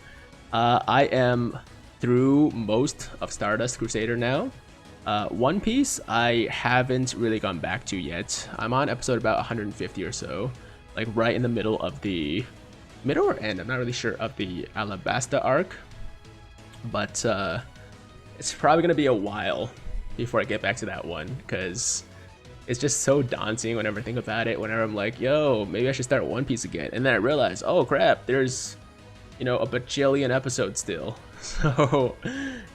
I am through most of Stardust Crusader now. One Piece I haven't really gone back to yet. I'm on episode about 150 or so, like right in the middle of the middle or end, I'm not really sure, of the Alabasta arc, but it's probably gonna be a while before I get back to that one because it's just so daunting whenever I think about it. Whenever I'm like, yo, maybe I should start One Piece again, and then I realize, oh crap, there's you know, a bajillion episodes still. So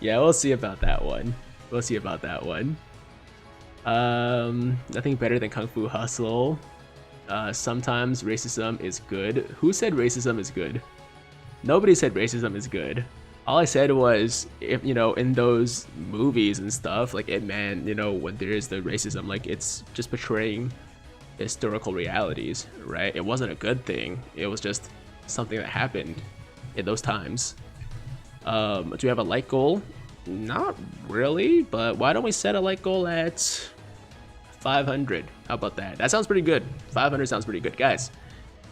yeah, we'll see about that one. We'll see about that one. Nothing better than Kung Fu Hustle. Sometimes racism is good. Who said racism is good? Nobody said racism is good. All I said was, if you know, in those movies and stuff, like Ip Man, you know, when there is the racism, like it's just portraying historical realities, right? It wasn't a good thing. It was just something that happened in those times. Do we have a like goal? Not really, but why don't we set a like goal at 500? How about that? That sounds pretty good. 500 sounds pretty good, guys.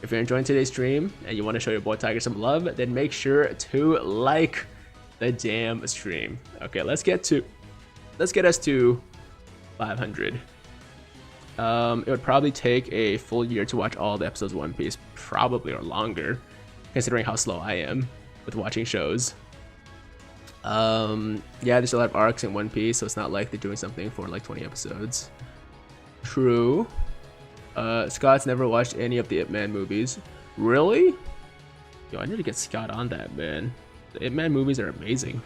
If you're enjoying today's stream and you want to show your boy Tiger some love, then make sure to like the damn stream. Okay, let's get us to 500. It would probably take a full year to watch all the episodes of One Piece, probably, or longer, considering how slow I am with watching shows. Yeah, there's still a lot of arcs in One Piece, so it's not like they're doing something for like 20 episodes. True. Scott's never watched any of the Ip Man movies. Really? Yo, I need to get Scott on that, man. The Ip Man movies are amazing.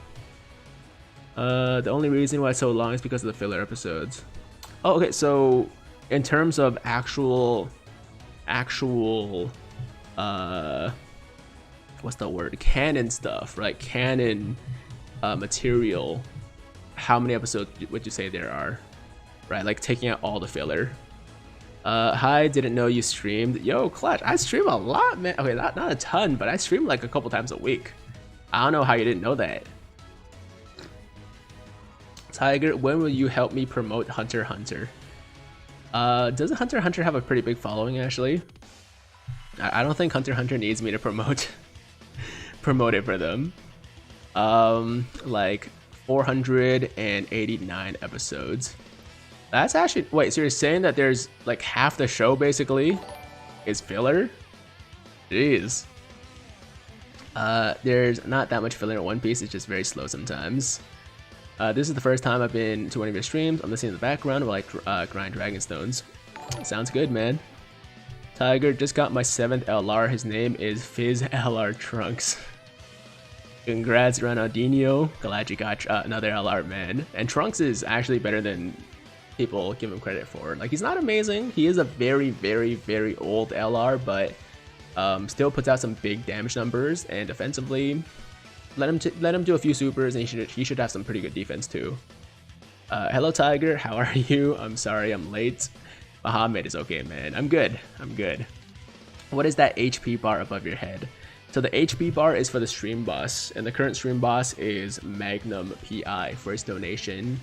The only reason why it's so long is because of the filler episodes. Oh, okay, so in terms of actual what's the word? Canon stuff, right? Canon material. How many episodes would you say there are? Right, like taking out all the filler. Hi, didn't know you streamed. Yo, Clutch, I stream a lot, man. Okay, not a ton, but I stream like a couple times a week. I don't know how you didn't know that. Tiger, when will you help me promote Hunter x Hunter? Doesn't Hunter x Hunter have a pretty big following, actually? I don't think Hunter x Hunter needs me to promote it for them. Like 489 episodes. That's actually, wait, so you're saying that there's like half the show basically is filler? Jeez. There's not that much filler in One Piece, it's just very slow sometimes. This is the first time I've been to one of your streams. I'm listening in the background while I grind Dragon Stones. Sounds good, man. Tiger, just got my 7th LR. His name is Fizz LR Trunks. Congrats, Ronaldinho. Glad you got another LR, man. And Trunks is actually better than people give him credit for. Like, he's not amazing. He is a very, very, very old LR, but still puts out some big damage numbers. And defensively, let him do a few supers, and he should have some pretty good defense too. Hello, Tiger. How are you? I'm sorry I'm late. Muhammad is okay, man. I'm good. I'm good. What is that HP bar above your head? So the HP bar is for the stream boss, and the current stream boss is Magnum PI for his donation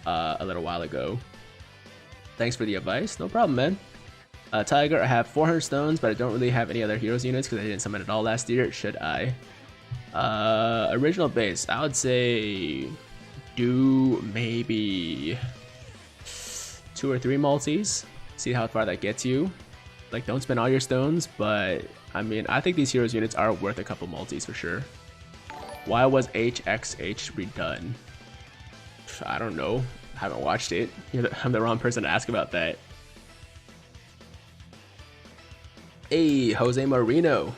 a little while ago. Thanks for the advice. No problem, man. Tiger, I have 400 stones, but I don't really have any other heroes units because I didn't summon it all last year. Should I? Original base, I would say do maybe 2 or 3 multis. See how far that gets you. Like, don't spend all your stones, but I mean, I think these heroes units are worth a couple multis for sure. Why was HXH redone? I don't know. I haven't watched it. I'm the wrong person to ask about that. Hey, Jose Marino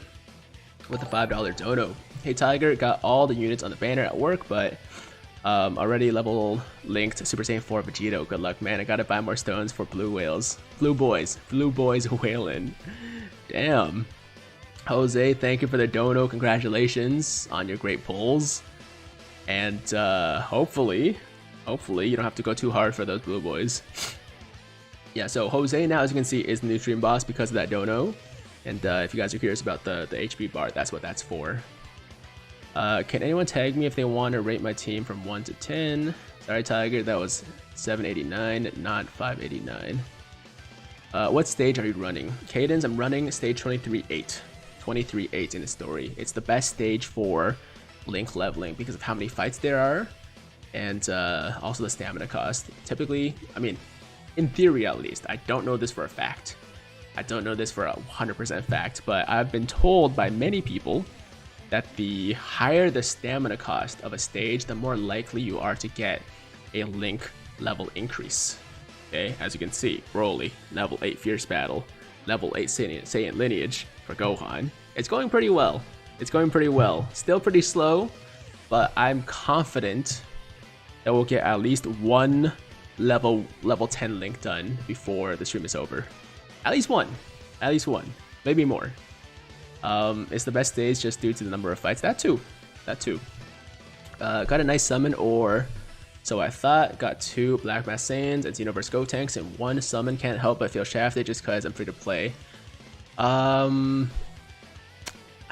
with the $5 dono. Hey, Tiger, got all the units on the banner at work, but already level linked Super Saiyan 4 Vegito. Good luck, man. I gotta buy more stones for blue whales. Blue boys whaling. Damn. Jose, thank you for the dono. Congratulations on your great pulls. And hopefully you don't have to go too hard for those blue boys. Yeah, so Jose now, as you can see, is the new stream boss because of that dono. And if you guys are curious about the HP bar, that's what that's for. Can anyone tag me if they want to rate my team from 1 to 10? Sorry, Tiger, that was 789, not 589. What stage are you running? Cadence, I'm running stage 23-8. 23-8 in the story. It's the best stage for link leveling because of how many fights there are, and also the stamina cost. Typically, I mean, in theory at least, I don't know this for a fact. I don't know this for a 100% fact, but I've been told by many people that the higher the stamina cost of a stage, the more likely you are to get a link level increase. Okay, as you can see, Broly, level 8 Fierce Battle, level 8 Saiyan Lineage for Gohan. It's going pretty well. It's going pretty well. Still pretty slow, but I'm confident that we'll get at least one level 10 link done before the stream is over. At least one. At least one. Maybe more. It's the best stage just due to the number of fights. That too. Got a nice summon, or so I thought. Got 2 Black Mass Saiyans and Xenoverse Gotenks and 1 summon. Can't help but feel shafted just because I'm free to play.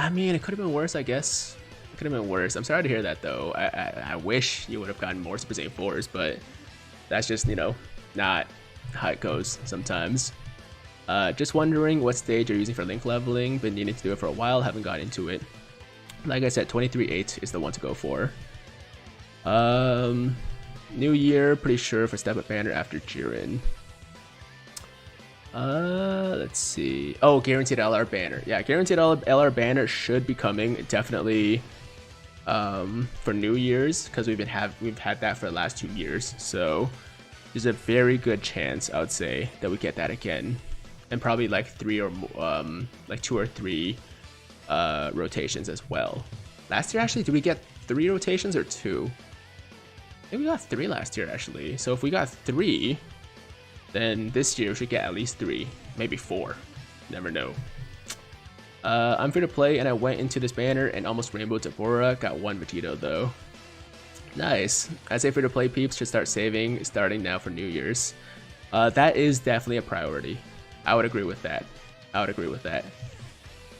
I mean, it could have been worse, I guess. It could have been worse. I'm sorry to hear that, though. I wish you would have gotten more Super Saiyan 4s, but that's just, you know, not how it goes sometimes. Just wondering what stage you're using for link leveling. Been needing to do it for a while, haven't got into it. Like I said, 23-8 is the one to go for. New year, pretty sure for Step Up Banner after Jiren. Let's see. Oh, guaranteed LR banner. Yeah, guaranteed LR banner should be coming definitely for New Year's, because we've had that for the last 2 years. So there's a very good chance, I would say, that we get that again, and probably like 3 or like 2 or 3 rotations as well. Last year, actually, did we get 3 rotations or 2? I think we got 3 last year, actually. So if we got 3, then this year we should get at least 3, maybe 4. Never know. I'm free to play, and I went into this banner and almost rainbowed to Bora. Got 1 Vegito though. Nice. I'd say free to play peeps should start saving starting now for New Year's. That is definitely a priority. I would agree with that.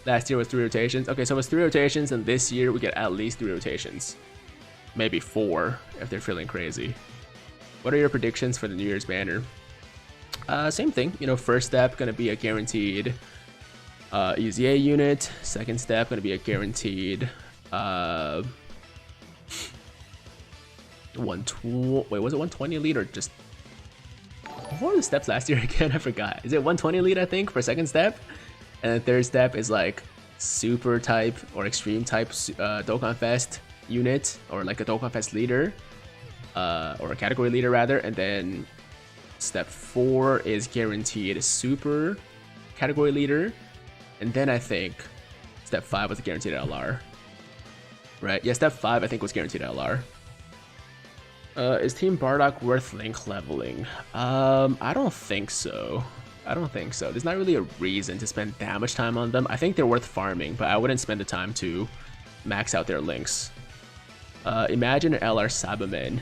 Last year was 3 rotations. Okay, so it was 3 rotations, and this year we get at least 3 rotations. Maybe 4 if they're feeling crazy. What are your predictions for the New Year's banner? Same thing, you know, first step gonna be a guaranteed EZA unit. Second step gonna be a guaranteed 120. Wait, was it 120 elite or just? What were the steps last year again? I forgot. Is it 120 elite? I think for second step, and then third step is like super type or extreme type Dokkan Fest unit, or like a Dokkan Fest leader, or a category leader rather, and then step 4 is guaranteed super category leader, and then I think step 5 was a guaranteed LR. Right? Yeah, step 5 I think was guaranteed LR. Is Team Bardock worth link leveling? I don't think so. There's not really a reason to spend that much time on them. I think they're worth farming, but I wouldn't spend the time to max out their links. Imagine an LR Sabamen.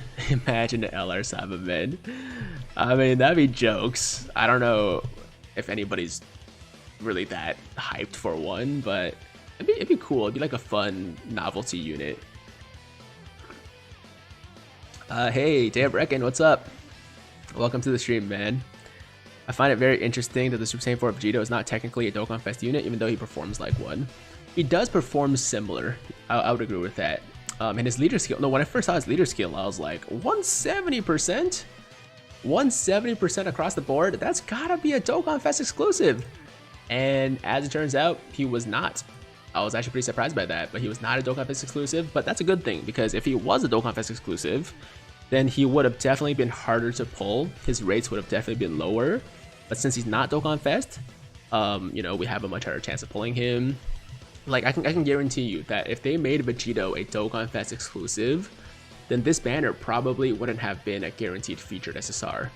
I mean, that'd be jokes. I don't know if anybody's really that hyped for one, but it'd be cool. It'd be like a fun novelty unit. Hey, Day of Reckon, what's up? Welcome to the stream, man. I find it very interesting that the Super Saiyan 4 Vegito is not technically a Dokkan Fest unit, even though he performs like one. He does perform similar. I would agree with that. And his leader skill, no, when I first saw his leader skill, I was like, 170%? 170% across the board? That's gotta be a Dokkan Fest exclusive. And as it turns out, he was not. I was actually pretty surprised by that, but he was not a Dokkan Fest exclusive, but that's a good thing, because if he was a Dokkan Fest exclusive, then he would have definitely been harder to pull. His rates would have definitely been lower, but since he's not Dokkan Fest, you know, we have a much harder chance of pulling him. Like, I can guarantee you that if they made Vegito a Dokkan Fest exclusive, then this banner probably wouldn't have been a guaranteed featured SSR.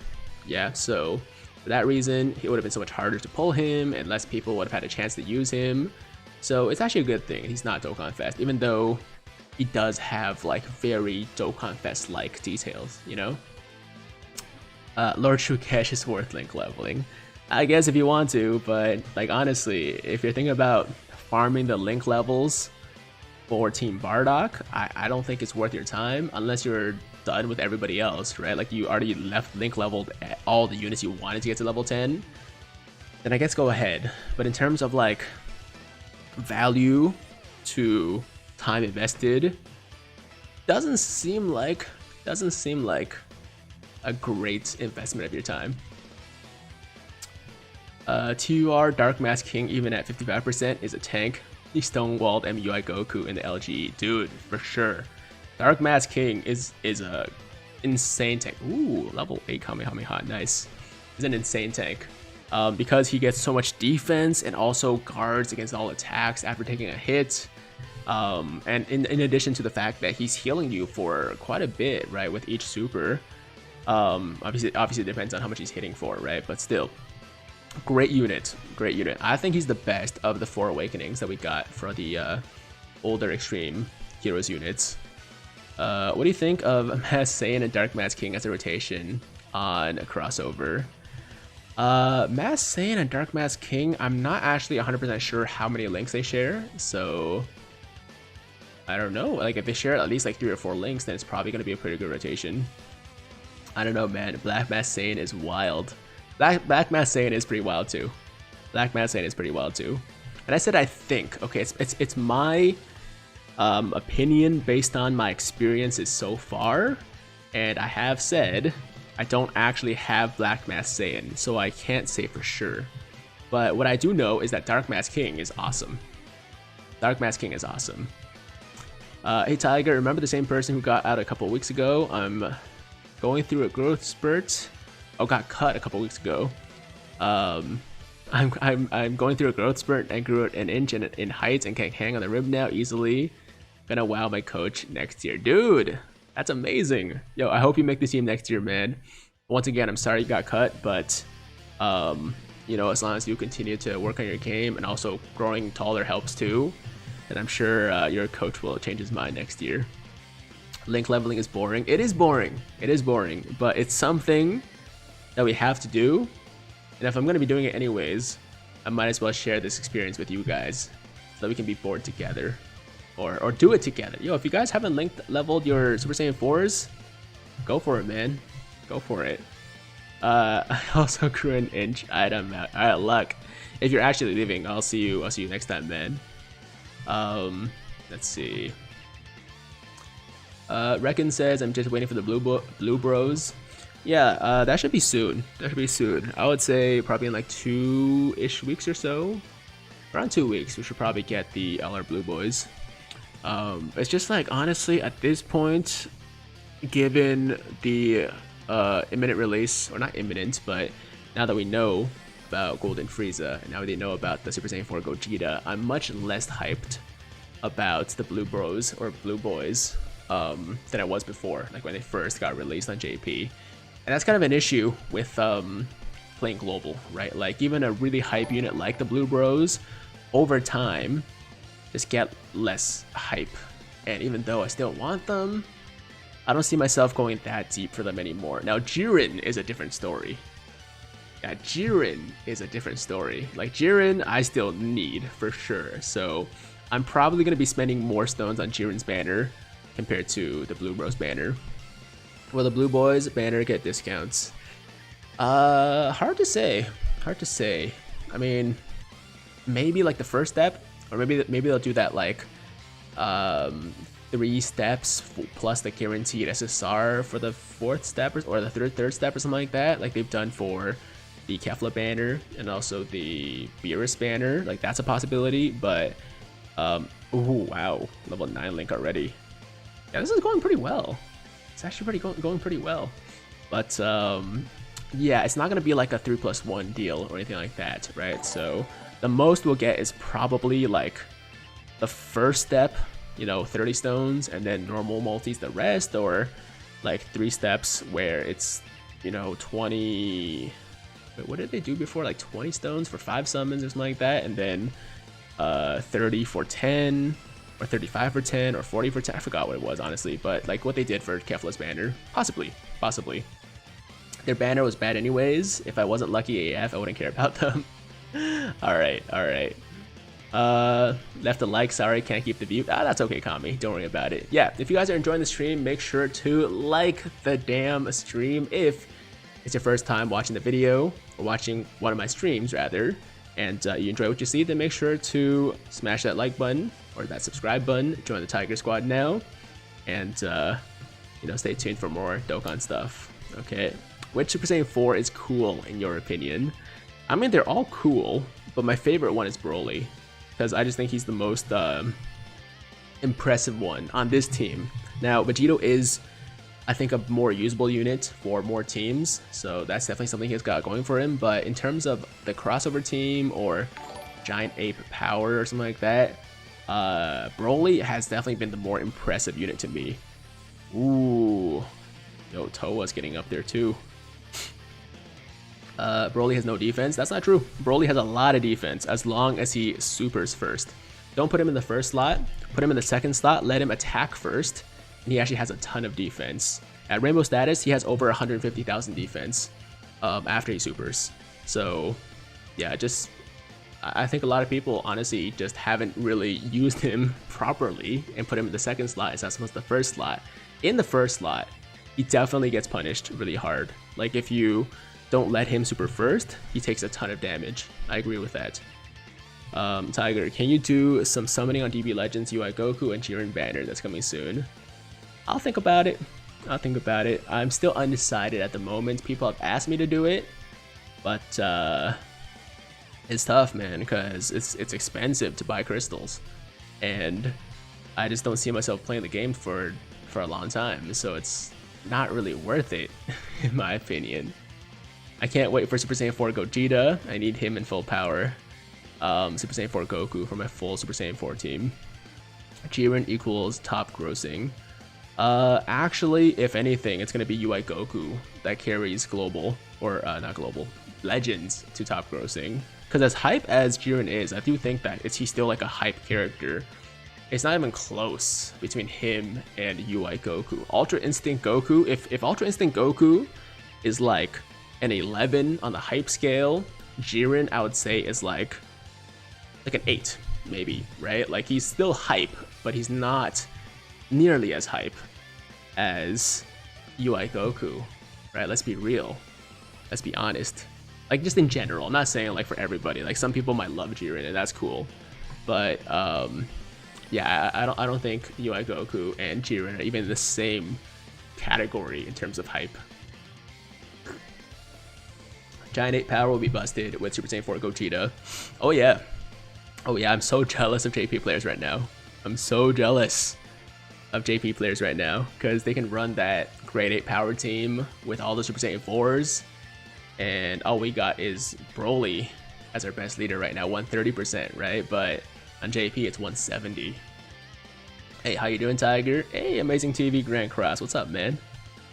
Yeah, so for that reason, it would have been so much harder to pull him, and less people would have had a chance to use him. So it's actually a good thing he's not Dokkan Fest, even though he does have like very Dokkan Fest-like details, you know? Lord Shukesh is worth link leveling. I guess if you want to, but like honestly, if you're thinking about farming the link levels for Team Bardock, I don't think it's worth your time unless you're done with everybody else, right? Like you already left link leveled at all the units you wanted to get to level 10, then I guess go ahead. But in terms of like value to time invested, doesn't seem like a great investment of your time. TUR Dark Mask King, even at 55%, is a tank. He stonewalled MUI Goku in the LGE. Dude, for sure. Dark Mask King is a insane tank. Ooh, level 8 Kamehameha, nice. He's an insane tank. Because he gets so much defense and also guards against all attacks after taking a hit. And in addition to the fact that he's healing you for quite a bit, right, with each super. Obviously it depends on how much he's hitting for, right? But still, great unit, great unit. I think he's the best of the 4 awakenings that we got for the older extreme heroes units. What do you think of Mass Saiyan and Dark Mass King as a rotation on a crossover? Mass Saiyan and Dark Mass King, I'm not actually 100% sure how many links they share, so I don't know. Like, if they share at least like 3 or 4 links, then it's probably going to be a pretty good rotation. I don't know, man. Black Mass Saiyan is wild. Black Mass Saiyan is pretty wild too. Black Mass Saiyan is pretty wild too. And I said I think. Okay, it's my opinion based on my experiences so far, and I have said I don't actually have Black Mass Saiyan, so I can't say for sure. But what I do know is that Dark Mass King is awesome. Dark Mass King is awesome. Hey Tiger, remember the same person who got out a couple weeks ago? I'm going through a growth spurt. Oh, got cut a couple weeks ago. I'm going through a growth spurt and grew an inch in height and can hang on the rim now easily. Gonna wow my coach next year, dude. That's amazing. Yo, I hope you make the team next year, man. Once again, I'm sorry you got cut, but you know, as long as you continue to work on your game and also growing taller helps too, then I'm sure your coach will change his mind next year. Link leveling is boring. It is boring. It is boring, but it's something that we have to do. And if I'm going to be doing it anyways, I might as well share this experience with you guys so that we can be bored together or do it together. Yo, if you guys haven't leveled your Super Saiyan 4s, go for it, man. Go for it. I also grew an inch. I'm out. All right, luck. If you're actually leaving, I'll see you next time, man. Let's see. Reckon says I'm just waiting for the blue bros. Yeah, that should be soon. That should be soon. I would say probably in like 2-ish weeks or so. Around 2 weeks, we should probably get the LR Blue Boys. It's just like, honestly, at this point, given the imminent release, or not imminent, but now that we know about Golden Frieza, and now they know about the Super Saiyan 4 Gogeta, I'm much less hyped about the Blue Bros or Blue Boys than I was before, like when they first got released on JP. And that's kind of an issue with playing global, right? Like, even a really hype unit like the Blue Bros, over time, just get less hype. And even though I still want them, I don't see myself going that deep for them anymore. Now, Jiren is a different story. Yeah, Jiren is a different story. Like, Jiren, I still need, for sure. So, I'm probably going to be spending more stones on Jiren's banner compared to the Blue Bros banner. Will the Blue Boys banner get discounts? Hard to say. Hard to say. I mean, maybe like the first step, or maybe they'll do that like 3 steps plus the guaranteed SSR for the 4th step or the third step or something like that, like they've done for the Kefla banner and also the Beerus banner. Like, that's a possibility, but ooh, wow, level 9 Link already. Yeah, this is going pretty well. It's actually going pretty well. But yeah, it's not gonna be like a 3+1 deal or anything like that, right? So the most we'll get is probably like the first step, you know, 30 stones, and then normal multis the rest, or like 3 steps where it's, you know, 20. Wait, what did they do before? Like 20 stones for 5 summons or something like that, and then 30 for 10. Or 35 for 10, or 40 for 10. I forgot what it was, honestly. But like what they did for Kefla's banner. Possibly. Their banner was bad anyways. If I wasn't lucky AF, I wouldn't care about them. Alright. Left a like, sorry, can't keep the view. That's okay, Kami. Don't worry about it. Yeah, if you guys are enjoying the stream, make sure to like the damn stream. If it's your first time watching the video, or watching one of my streams, rather, and you enjoy what you see, then make sure to smash that like button or that subscribe button. Join the Tiger Squad now, and you know, stay tuned for more Dokkan stuff. Okay, which Super Saiyan 4 is cool in your opinion? I mean, they're all cool, but my favorite one is Broly, because I just think he's the most impressive one on this team. Now, Vegito is, I think, a more usable unit for more teams, so that's definitely something he's got going for him. But in terms of the crossover team or Giant Ape Power or something like that, Broly has definitely been the more impressive unit to me. Ooh. Yo, Toa's getting up there too. Broly has no defense. That's not true. Broly has a lot of defense as long as he supers first. Don't put him in the first slot. Put him in the second slot. Let him attack first. And he actually has a ton of defense. At Rainbow status, he has over 150,000 defense after he supers. So, yeah, I think a lot of people honestly just haven't really used him properly and put him in the second slot instead of the first slot. In the first slot, he definitely gets punished really hard. Like if you don't let him super first, he takes a ton of damage. I agree with that. Tiger, can you do some summoning on DB Legends UI Goku and Jiren banner that's coming soon? I'll think about it. I'm still undecided at the moment. People have asked me to do it, but it's tough, man, because it's expensive to buy crystals, and I just don't see myself playing the game for a long time, so it's not really worth it, in my opinion. I can't wait for Super Saiyan 4 Gogeta. I need him in full power. Super Saiyan 4 Goku for my full Super Saiyan 4 team. Jiren equals top grossing. Actually, if anything, it's gonna be UI Goku that carries global, or not global, Legends to top grossing. Because as hype as Jiren is, I do think that he's still like a hype character. It's not even close between him and UI Goku. Ultra Instinct Goku, if Ultra Instinct Goku is like an 11 on the hype scale, Jiren I would say is like an 8 maybe, right? Like he's still hype, but he's not nearly as hype as UI Goku, right? Let's be real. Let's be honest. Like just in general, I'm not saying like for everybody. Like some people might love Jiren and that's cool, but yeah, I don't think UI Goku and Jiren are even in the same category in terms of hype. Giant 8 power will be busted with Super Saiyan 4 Gogeta. Oh yeah, I'm so jealous of JP players right now. I'm so jealous of JP players right now because they can run that grade 8 power team with all the Super Saiyan 4s, and all we got is Broly as our best leader right now, 130%, right? But on JP it's 170. Hey, how you doing, Tiger? Hey, Amazing TV Grand Cross, what's up, man?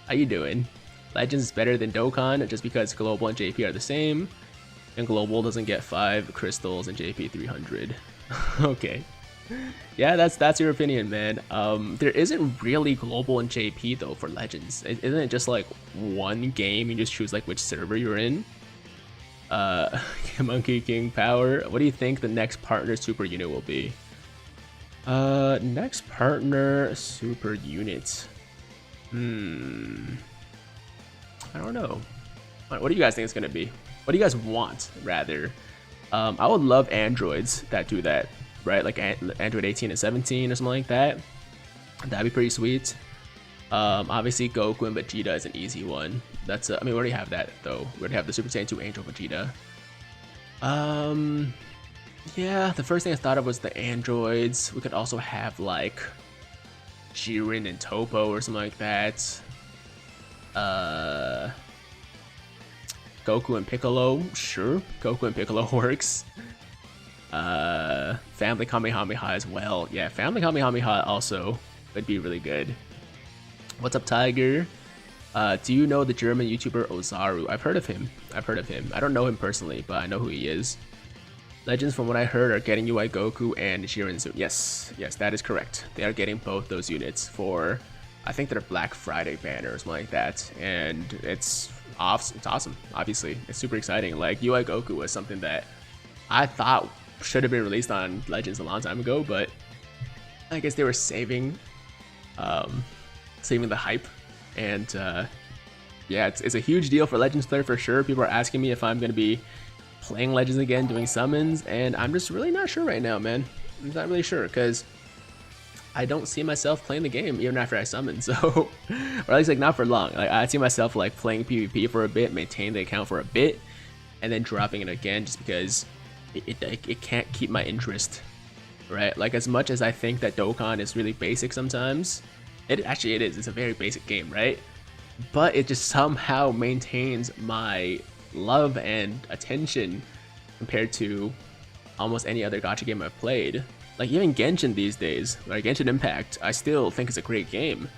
How you doing? Legends is better than Dokkan just because Global and JP are the same, and Global doesn't get 5 crystals and JP 300. Okay. Yeah, that's your opinion, man. There isn't really Global and JP though for Legends. Isn't it just like one game? You just choose like which server you're in. Monkey King power. What do you think the next partner super unit will be? Next partner super unit. I don't know. What do you guys think it's gonna be? What do you guys want, rather? I would love androids that do that, right? Like Android 18 and 17 or something like that. That'd be pretty sweet. Obviously Goku and Vegeta is an easy one. That's I mean, we already have that though. We already have the Super Saiyan 2 Angel Vegeta. Yeah, the first thing I thought of was the androids. We could also have like Jiren and Topo or something like that. Goku and Piccolo, sure. Goku and Piccolo works. Family Kamehameha as well. Yeah, Family Kamehameha also would be really good. What's up, Tiger? Do you know the German YouTuber Ozaru? I've heard of him. I don't know him personally, but I know who he is. Legends, from what I heard, are getting UI Goku and Jiren soon. Yes, that is correct. They are getting both those units for, I think, their Black Friday banner or something like that, and it's awesome. Obviously, it's super exciting. Like UI Goku was something that I thought should have been released on Legends a long time ago, but I guess they were saving the hype, and yeah, it's a huge deal for Legends player for sure. People are asking me if I'm gonna be playing Legends again, doing summons, and I'm just really not sure right now, man. I'm not really sure because I don't see myself playing the game even after I summon, so or at least like not for long. Like I see myself like playing PvP for a bit, maintain the account for a bit, and then dropping it again just because it can't keep my interest, right? Like as much as I think that Dokkan is really basic sometimes, it is. It's a very basic game, right? But it just somehow maintains my love and attention compared to almost any other gacha game I've played. Like even Genshin these days, like Genshin Impact, I still think it's a great game.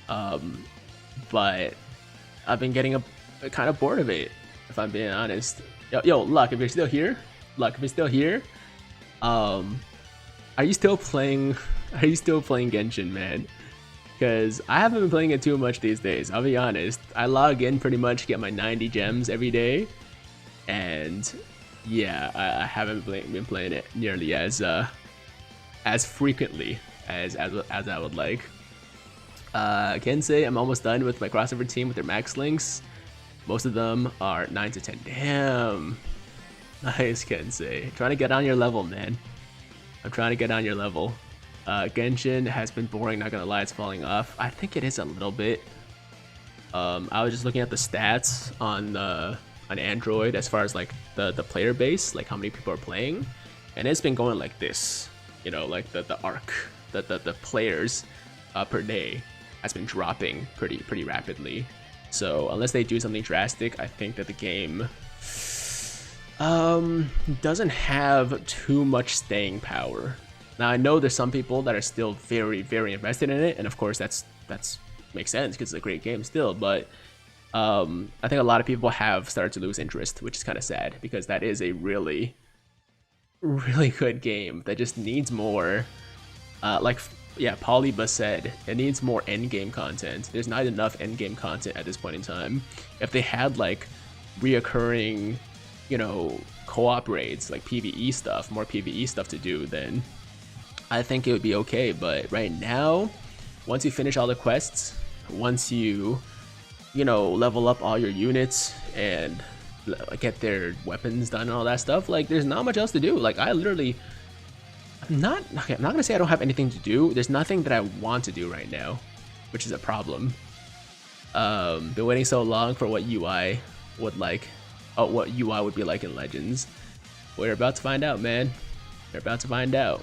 But I've been getting kind of bored of it, if I'm being honest. Yo, Luck, if you're still here, are you still playing? Are you still playing Genshin, man? Because I haven't been playing it too much these days. I'll be honest. I log in pretty much, get my 90 gems every day, and yeah, I haven't been playing it nearly as frequently as I would like. I can say I'm almost done with my crossover team with their max links. Most of them are 9 to 10. Damn. Nice, Kensei. Trying to get on your level, man. I'm trying to get on your level. Genshin has been boring, not gonna lie, it's falling off. I think it is a little bit. I was just looking at the stats on Android as far as like the player base, like how many people are playing, and it's been going like this. You know, like the arc, the players per day has been dropping pretty rapidly. So unless they do something drastic, I think that the game doesn't have too much staying power. Now I know there's some people that are still very invested in it, and of course that's makes sense because it's a great game still. But I think a lot of people have started to lose interest, which is kind of sad because that is a really good game that just needs more. Polyba said it needs more endgame content. There's not enough endgame content at this point in time. If they had like reoccurring, you know, co-op raids, like PvE stuff, more PvE stuff to do, then I think it would be okay. But right now, once you finish all the quests, once you know, level up all your units and get their weapons done and all that stuff, like there's not much else to do. Like I'm not gonna say I don't have anything to do. There's nothing that I want to do right now, which is a problem. Been waiting so long for what UI would like. Oh, what UI would be like in Legends. We're about to find out, man. We're about to find out.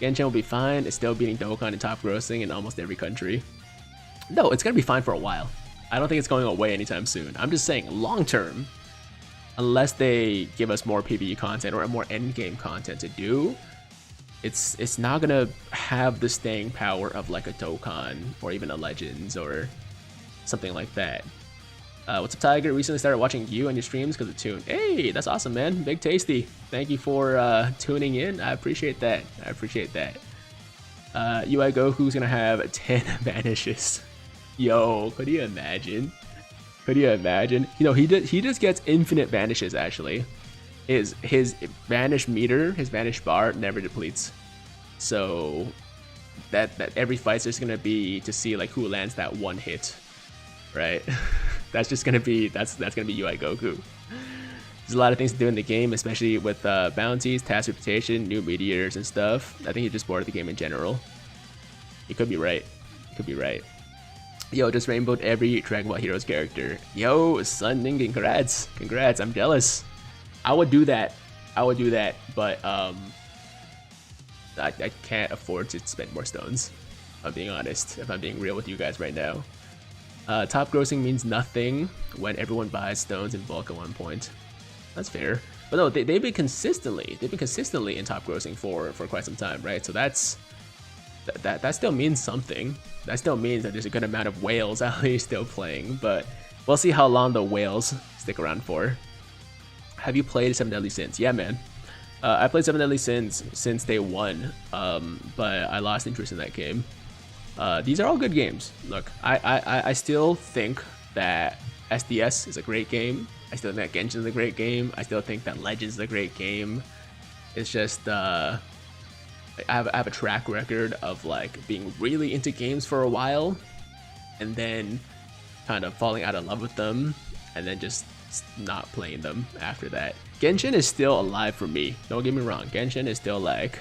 Genshin will be fine. It's still beating Dokkan in top grossing in almost every country. No, it's gonna be fine for a while. I don't think it's going away anytime soon. I'm just saying long term, unless they give us more PvE content or more endgame content to do, it's not gonna have the staying power of like a Dokkan or even a Legends or something like that. What's up, Tiger? Recently started watching you and your streams because of Tune. Hey, that's awesome, man. Big Tasty. Thank you for tuning in. I appreciate that. UI Goku's gonna have 10 vanishes. Yo, could you imagine? You know, he just gets infinite vanishes. Actually, his vanish meter, his vanish bar never depletes. So that every fight's just gonna be to see like who lands that one hit, right? That's gonna be UI Goku. There's a lot of things to do in the game, especially with bounties, task reputation, new meteors and stuff. I think you're just bored of the game in general. You could be right. Yo, just rainbowed every Dragon Ball Heroes character. Yo, Sun Ning, congrats. I'm jealous. I would do that, but I can't afford to spend more stones. If I'm being honest, if I'm being real with you guys right now. Top grossing means nothing when everyone buys stones in bulk at one point. That's fair. But no, they've been consistently in top grossing for quite some time, right? So that still means something. That still means that there's a good amount of whales out there still playing, but we'll see how long the whales stick around for. Have you played 7 Deadly Sins? Yeah, man. I played 7 Deadly Sins since day one, but I lost interest in that game. These are all good games. Look, I still think that SDS is a great game. I still think that Genshin is a great game. I still think that Legends is a great game. It's just I have a track record of like being really into games for a while and then kind of falling out of love with them and then just not playing them after that. Genshin is still alive for me. Don't get me wrong. Genshin is still like,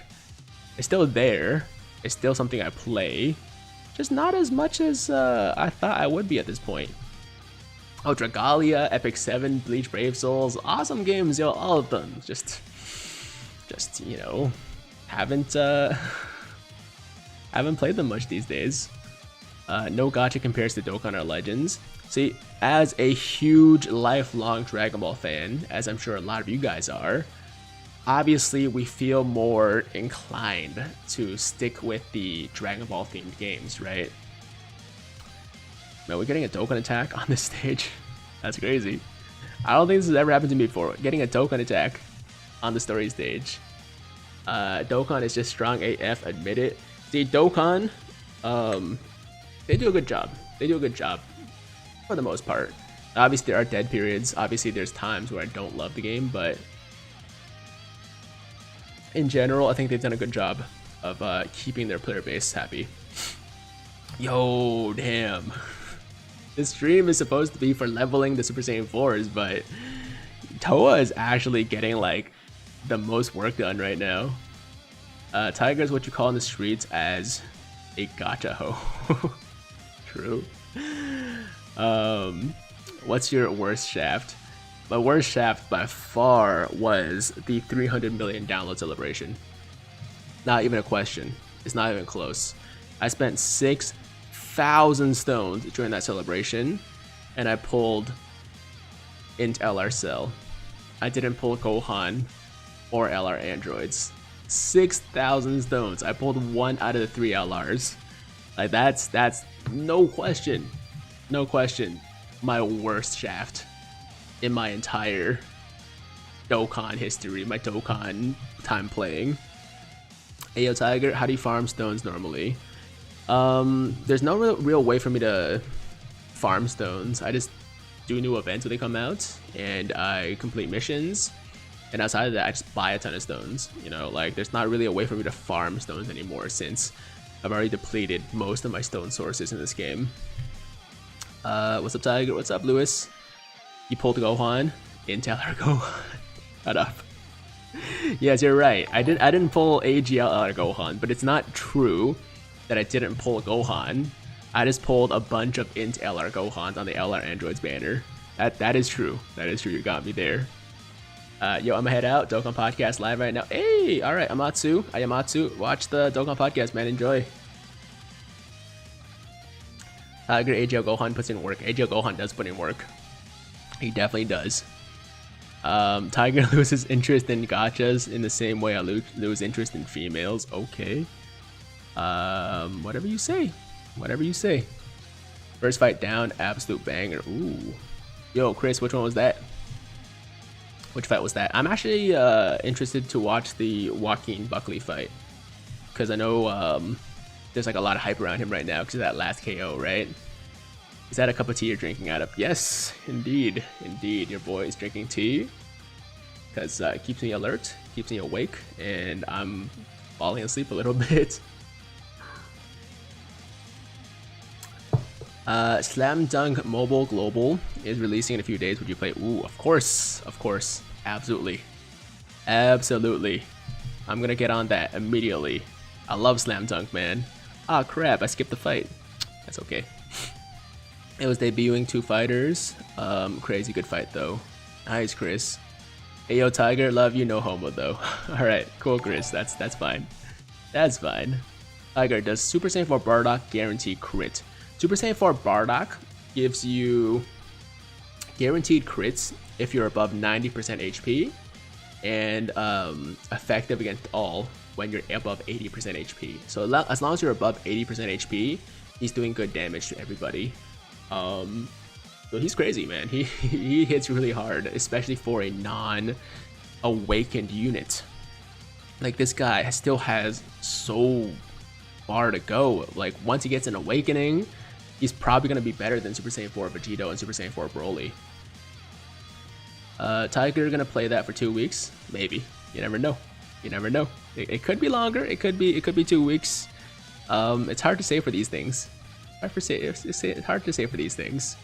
it's still there. It's still something I play. Just not as much as I thought I would be at this point. Oh, Dragalia, Epic 7, Bleach Brave Souls. Awesome games, yo. All of them. Just you know, haven't played them much these days. No Gacha compares to Dokkan or Legends. See, as a huge lifelong Dragon Ball fan, as I'm sure a lot of you guys are, obviously we feel more inclined to stick with the Dragon Ball themed games, right? Man, we're getting a Dokkan attack on this stage. That's crazy. I don't think this has ever happened to me before. Getting a Dokkan attack on the story stage. Dokkan is just strong AF, admit it. See, Dokkan, they do a good job. They do a good job for the most part. Obviously, there are dead periods. Obviously, there's times where I don't love the game, but in general, I think they've done a good job of keeping their player base happy. Yo, damn. This stream is supposed to be for leveling the Super Saiyan 4s, but Toa is actually getting like the most work done right now. Tiger is what you call in the streets as a gacha ho. True. What's your worst shaft? My worst shaft by far was the 300 million download celebration. Not even a question. It's not even close. I spent 6,000 stones during that celebration, and I pulled int LR Cell. I didn't pull Gohan or LR androids. 6,000 stones. I pulled 1 out of the 3 LRs. Like that's no question. No question. My worst shaft in my entire Dokkan history, my Dokkan time playing. Ayo Tiger, how do you farm stones normally? There's no real way for me to farm stones. I just do new events when they come out, and I complete missions. And outside of that, I just buy a ton of stones. You know, like there's not really a way for me to farm stones anymore since I've already depleted most of my stone sources in this game. What's up, Tiger? What's up, Lewis? You pulled Gohan. Intel or Gohan. Shut up. Yes, you're right. I didn't pull AGL out of Gohan, but it's not true that I didn't pull Gohan. I just pulled a bunch of int LR Gohans on the LR Androids banner. That is true. That is true. You got me there. Yo, I'm gonna head out. Dokkan Podcast live right now. Hey, all right, Ayamatsu. Watch the Dokkan Podcast, man. Enjoy. Tiger AGL Gohan puts in work. AGL Gohan does put in work. He definitely does. Tiger loses interest in gachas in the same way I lose interest in females. Okay. Whatever you say. Whatever you say. First fight down, absolute banger. Ooh. Yo, Chris, which one was that? Which fight was that? I'm actually interested to watch the Joaquin Buckley fight, because I know there's like a lot of hype around him right now because of that last KO, right? Is that a cup of tea you're drinking out of? Yes, indeed. Indeed, your boy is drinking tea because it keeps me alert, keeps me awake, and I'm falling asleep a little bit. Slam Dunk Mobile Global is releasing in a few days. Would you play? Ooh, of course, absolutely, absolutely. I'm gonna get on that immediately. I love Slam Dunk, man. Ah, crap, I skipped the fight. That's okay. It was debuting 2 fighters. Crazy good fight though. Nice, Chris. Hey yo, Tiger, love you, no homo though. All right, cool, Chris. That's fine. That's fine. Tiger, does Super Saiyan 4 Bardock guarantee crit? Super Saiyan 4 Bardock gives you guaranteed crits if you're above 90% HP, and effective against all when you're above 80% HP. So as long as you're above 80% HP, he's doing good damage to everybody. So he's crazy, man. He hits really hard, especially for a non-awakened unit. Like, this guy still has so far to go. Like, once he gets an awakening, he's probably going to be better than Super Saiyan 4 Vegito and Super Saiyan 4 Broly. Tiger gonna play that for 2 weeks? Maybe. You never know. You never know. It could be longer. It could be 2 weeks. It's hard to say for these things. It's hard to say for these things.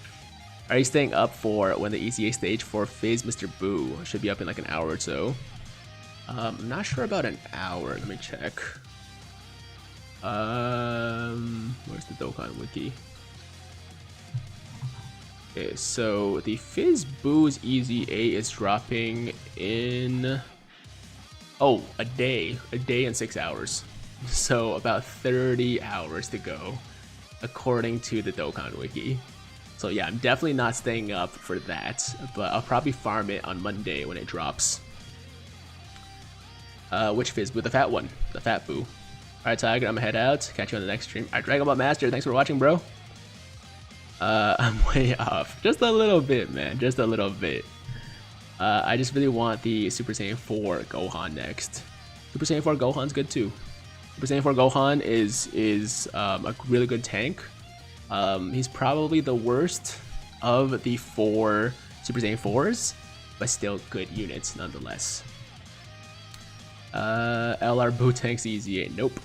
Are you staying up for when the ECA stage for Fizz Mr. Boo should be up in like an hour or so? I'm not sure about an hour. Let me check. Where's the Dokkan wiki? Okay, so the Fizz Boo's EZA is dropping in a day and 6 hours. So about 30 hours to go, according to the Dokkan wiki. So yeah, I'm definitely not staying up for that, but I'll probably farm it on Monday when it drops. Which Fizz-Boo? The fat one. The fat boo. Alright, Tiger, I'm gonna head out. Catch you on the next stream. Alright, Dragon Ball Master, thanks for watching, bro. I'm way off. Just a little bit, man. Just a little bit. I just really want the Super Saiyan 4 Gohan next. Super Saiyan 4 Gohan's good too. Super Saiyan 4 Gohan is a really good tank. He's probably the worst of the 4 Super Saiyan 4s, but still good units nonetheless. LR Boo tanks EZA. Nope.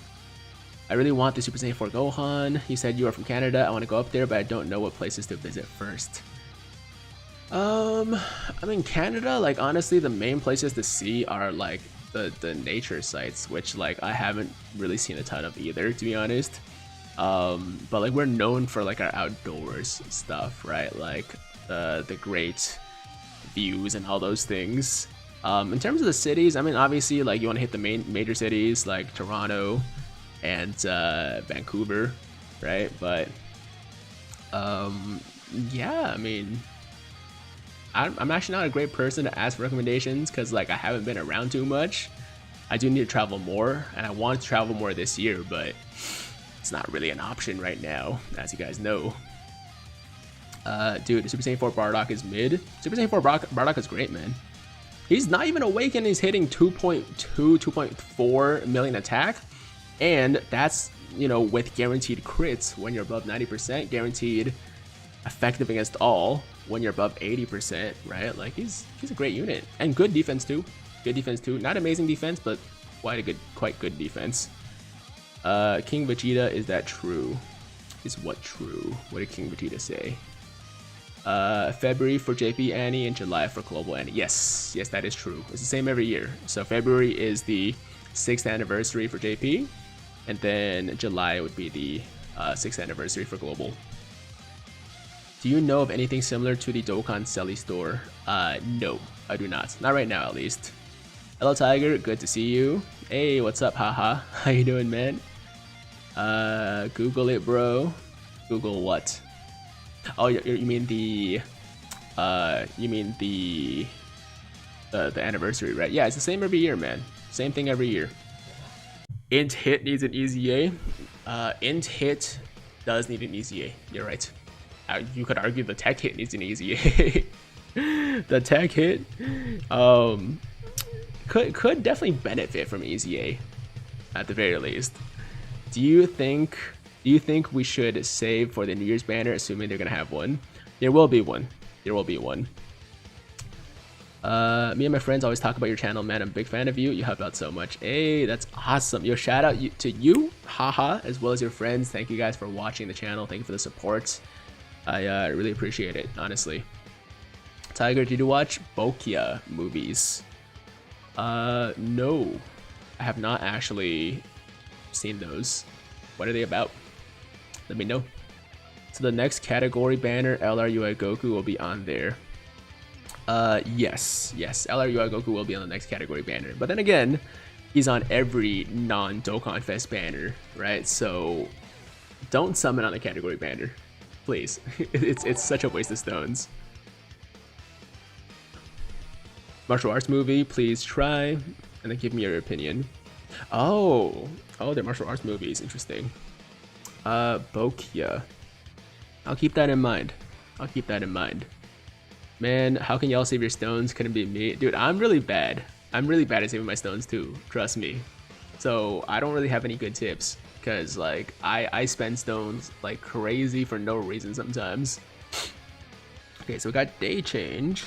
I really want the Super Saiyan 4 Gohan. You said you are from Canada. I want to go up there, but I don't know what places to visit first. I mean, Canada, like, honestly, the main places to see are, like, the nature sites, which, like, I haven't really seen a ton of either, to be honest. But, like, we're known for, like, our outdoors stuff, right? Like, the great views and all those things. In terms of the cities, I mean, obviously, like, you want to hit the major cities, like Toronto and Vancouver, right? But, yeah, I mean, I'm actually not a great person to ask for recommendations because, like, I haven't been around too much. I do need to travel more, and I want to travel more this year, but it's not really an option right now, as you guys know. Dude, Super Saiyan 4 Bardock is mid. Super Saiyan 4 Bardock is great, man. He's not even awake and he's hitting 2.2, 2.4 million attack. And that's, you know, with guaranteed crits when you're above 90%, guaranteed effective against all when you're above 80%, right? Like, he's a great unit. And good defense too. Good defense too. Not amazing defense, but quite good defense. King Vegeta, is that true? Is what true? What did King Vegeta say? February for JP Annie and July for Global Annie. Yes, that is true. It's the same every year. So February is the 6th anniversary for JP, and then July would be the 6th anniversary for Global. Do you know of anything similar to the Dokkan Selly store? No, I do not. Not right now, at least. Hello, Tiger. Good to see you. Hey, what's up, haha? How you doing, man? Google it, bro. Google what? Oh, you mean the anniversary, right? Yeah, it's the same every year, man. Same thing every year. Int Hit needs an EZA. Int Hit does need an EZA. You're right. You could argue the Tech Hit needs an EZA. The Tech Hit, could definitely benefit from EZA, at the very least. Do you think we should save for the New Year's banner, assuming they're gonna have one? There will be one. There will be one. Me and my friends always talk about your channel, man. I'm a big fan of you. You help out so much. Hey, that's awesome. Yo, shout out to you, haha, as well as your friends. Thank you guys for watching the channel. Thank you for the support. I really appreciate it, honestly. Tiger, did you watch Bokia movies? No. I have not actually seen those. What are they about? Let me know. So the next category banner, LRUI Goku, will be on there. Yes, LRUI Goku will be on the next category banner. But then again, he's on every non-Dokkan Fest banner, right? So don't summon on the category banner, please. It's such a waste of stones. Martial arts movie, please try, and then give me your opinion. Oh, they're martial arts movies. Interesting. Bokia. I'll keep that in mind. Man, how can y'all save your stones? Couldn't be me. Dude, I'm really bad. I'm really bad at saving my stones too. Trust me. So I don't really have any good tips because, like, I spend stones like crazy for no reason sometimes. Okay, so we got day change.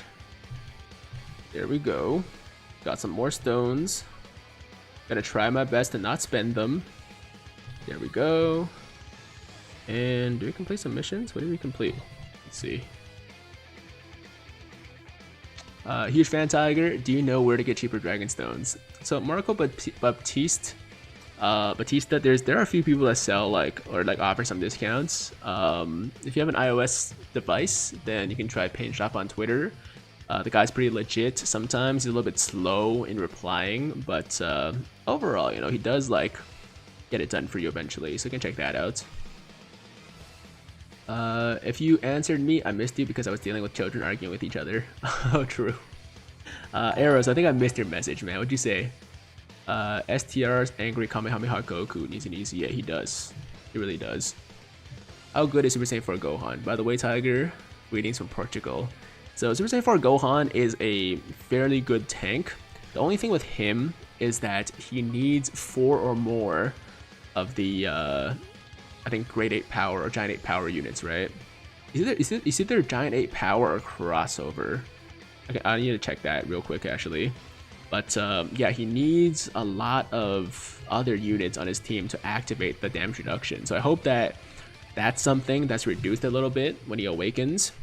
There we go. Got some more stones. Gonna try my best to not spend them. There we go. And do we complete some missions? What did we complete? Let's see. Huge fan, Tiger. Do you know where to get cheaper dragon stones? So Marco Baptiste, there are a few people that sell like offer some discounts. If you have an iOS device, then you can try Paint Shop on Twitter. The guy's pretty legit. Sometimes he's a little bit slow in replying, but overall, you know, he does like get it done for you eventually. So you can check that out. If you answered me, I missed you because I was dealing with children arguing with each other. Oh, true. Arrows, I think I missed your message, man. What'd you say? STR's Angry Kamehameha Goku needs an easy. Yeah, he does. He really does. How good is Super Saiyan 4 Gohan? By the way, Tiger, greetings from Portugal. So Super Saiyan 4 Gohan is a fairly good tank. The only thing with him is that he needs 4 or more of the, I think, Grade 8 Power or Giant 8 Power units, right? Is either Giant 8 Power or Crossover. Okay, I need to check that real quick, actually. But yeah, he needs a lot of other units on his team to activate the damage reduction. So I hope that that's something that's reduced a little bit when he awakens.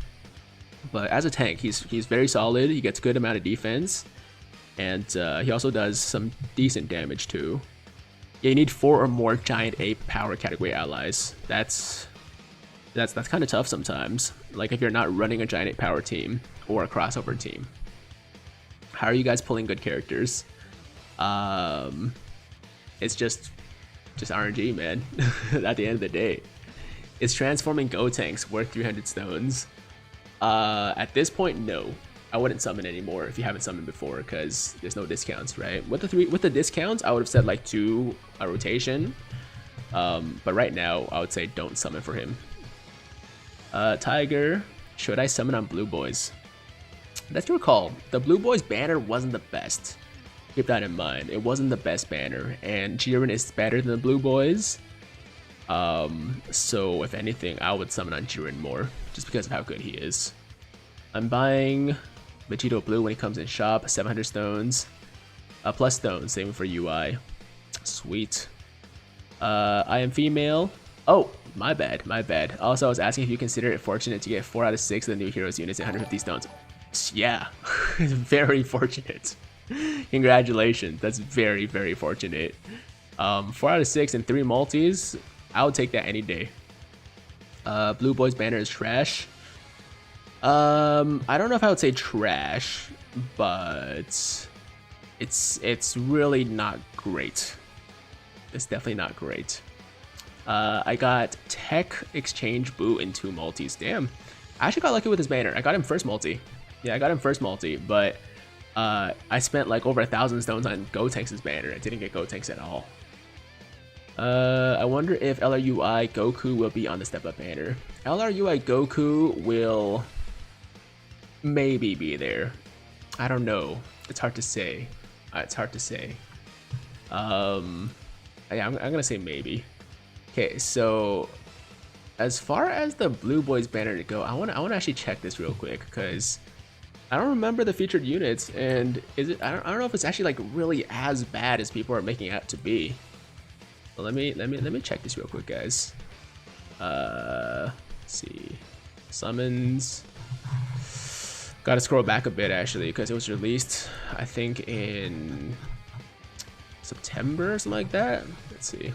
But as a tank, he's very solid. He gets good amount of defense, and he also does some decent damage too. Yeah, you need 4 or more Giant 8 Power category allies. That's kind of tough sometimes. Like if you're not running a Giant 8 Power team or a crossover team. How are you guys pulling good characters? It's just RNG, man. At the end of the day, is transforming Gotenks worth 300 stones? At this point, no. I wouldn't summon anymore if you haven't summoned before, because there's no discounts, right? With the discounts, I would have said like 2 a rotation. But right now, I would say don't summon for him. Tiger, should I summon on Blue Boys? Let's recall, the Blue Boys banner wasn't the best. Keep that in mind. It wasn't the best banner, and Jiren is better than the Blue Boys. So if anything, I would summon on Jiren more, just because of how good he is. I'm buying Vegito Blue when he comes in shop, 700 stones. Plus stones, same for UI. Sweet. I am female. Oh, my bad. Also, I was asking if you consider it fortunate to get 4 out of 6 of the new heroes units at 150 stones. Yeah, very fortunate. Congratulations, that's very, very fortunate. 4 out of 6 and 3 multis, I would take that any day. Blue Boys banner is trash. I don't know if I would say trash, but it's really not great. It's definitely not great. I got Tech Exchange Boot and 2 multis. Damn, I actually got lucky with his banner. I got him first multi. Yeah, I got him first multi, but I spent like over 1,000 stones on Gotenks' banner. I didn't get Gotenks at all. I wonder if LRUI Goku will be on the step up banner. LRUI Goku will maybe be there. I don't know. It's hard to say. Yeah, I'm gonna say maybe. Okay, so as far as the Blue Boys banner to go, I wanna actually check this real quick, because I don't remember the featured units, and I don't know if it's actually like really as bad as people are making it out to be. But let me check this real quick, guys. Let's see, summons. Got to scroll back a bit actually, because it was released I think in September or something like that. Let's see.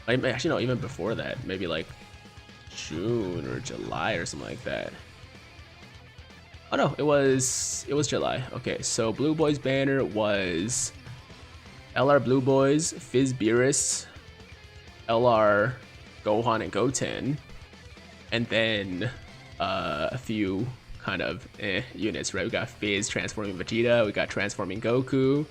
Actually, no, even before that, maybe like June or July or something like that. Oh no, it was July. Okay, so Blue Boys banner was LR Blue Boys, Fizz Beerus, LR Gohan and Goten, and then a few kind of units, right? We got Fizz transforming Vegeta, we got transforming Goku,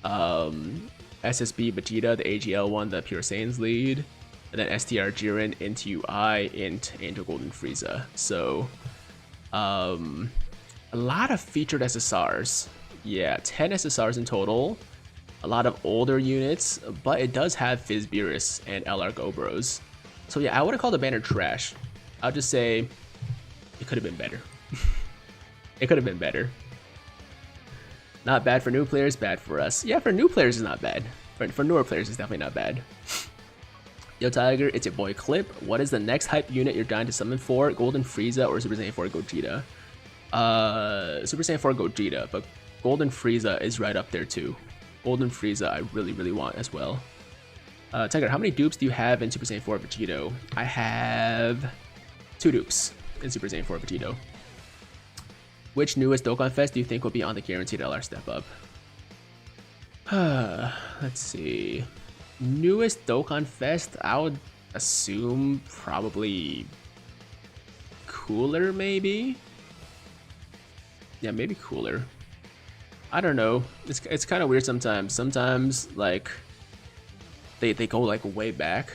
SSB Vegeta, the AGL one, the Pure Saiyans lead, and then STR Jiren into UI into Angel Golden Frieza. So a lot of featured SSRs. Yeah, 10 SSRs in total. A lot of older units, but it does have Fizz Beerus and LR Gobros. So yeah, I wouldn't call the banner trash. I'll just say it could have been better. It could have been better. Not bad for new players, bad for us. Yeah, for new players it's not bad. For newer players it's definitely not bad. Yo Tiger, it's your boy Clip. What is the next hype unit you're dying to summon for? Golden Frieza or Super Saiyan 4 Gogeta? Super Saiyan 4 Gogeta, but Golden Frieza is right up there too. Golden Frieza I really want as well. Tiger, how many dupes do you have in Super Saiyan 4 Vegito? I have 2 dupes in Super Saiyan 4 Vegito. Which newest Dokkan Fest do you think will be on the guaranteed LR step up? Let's see. Newest Dokkan Fest, I would assume probably Cooler, maybe? Yeah, maybe Cooler. I don't know. It's kind of weird sometimes. Sometimes like they go like way back,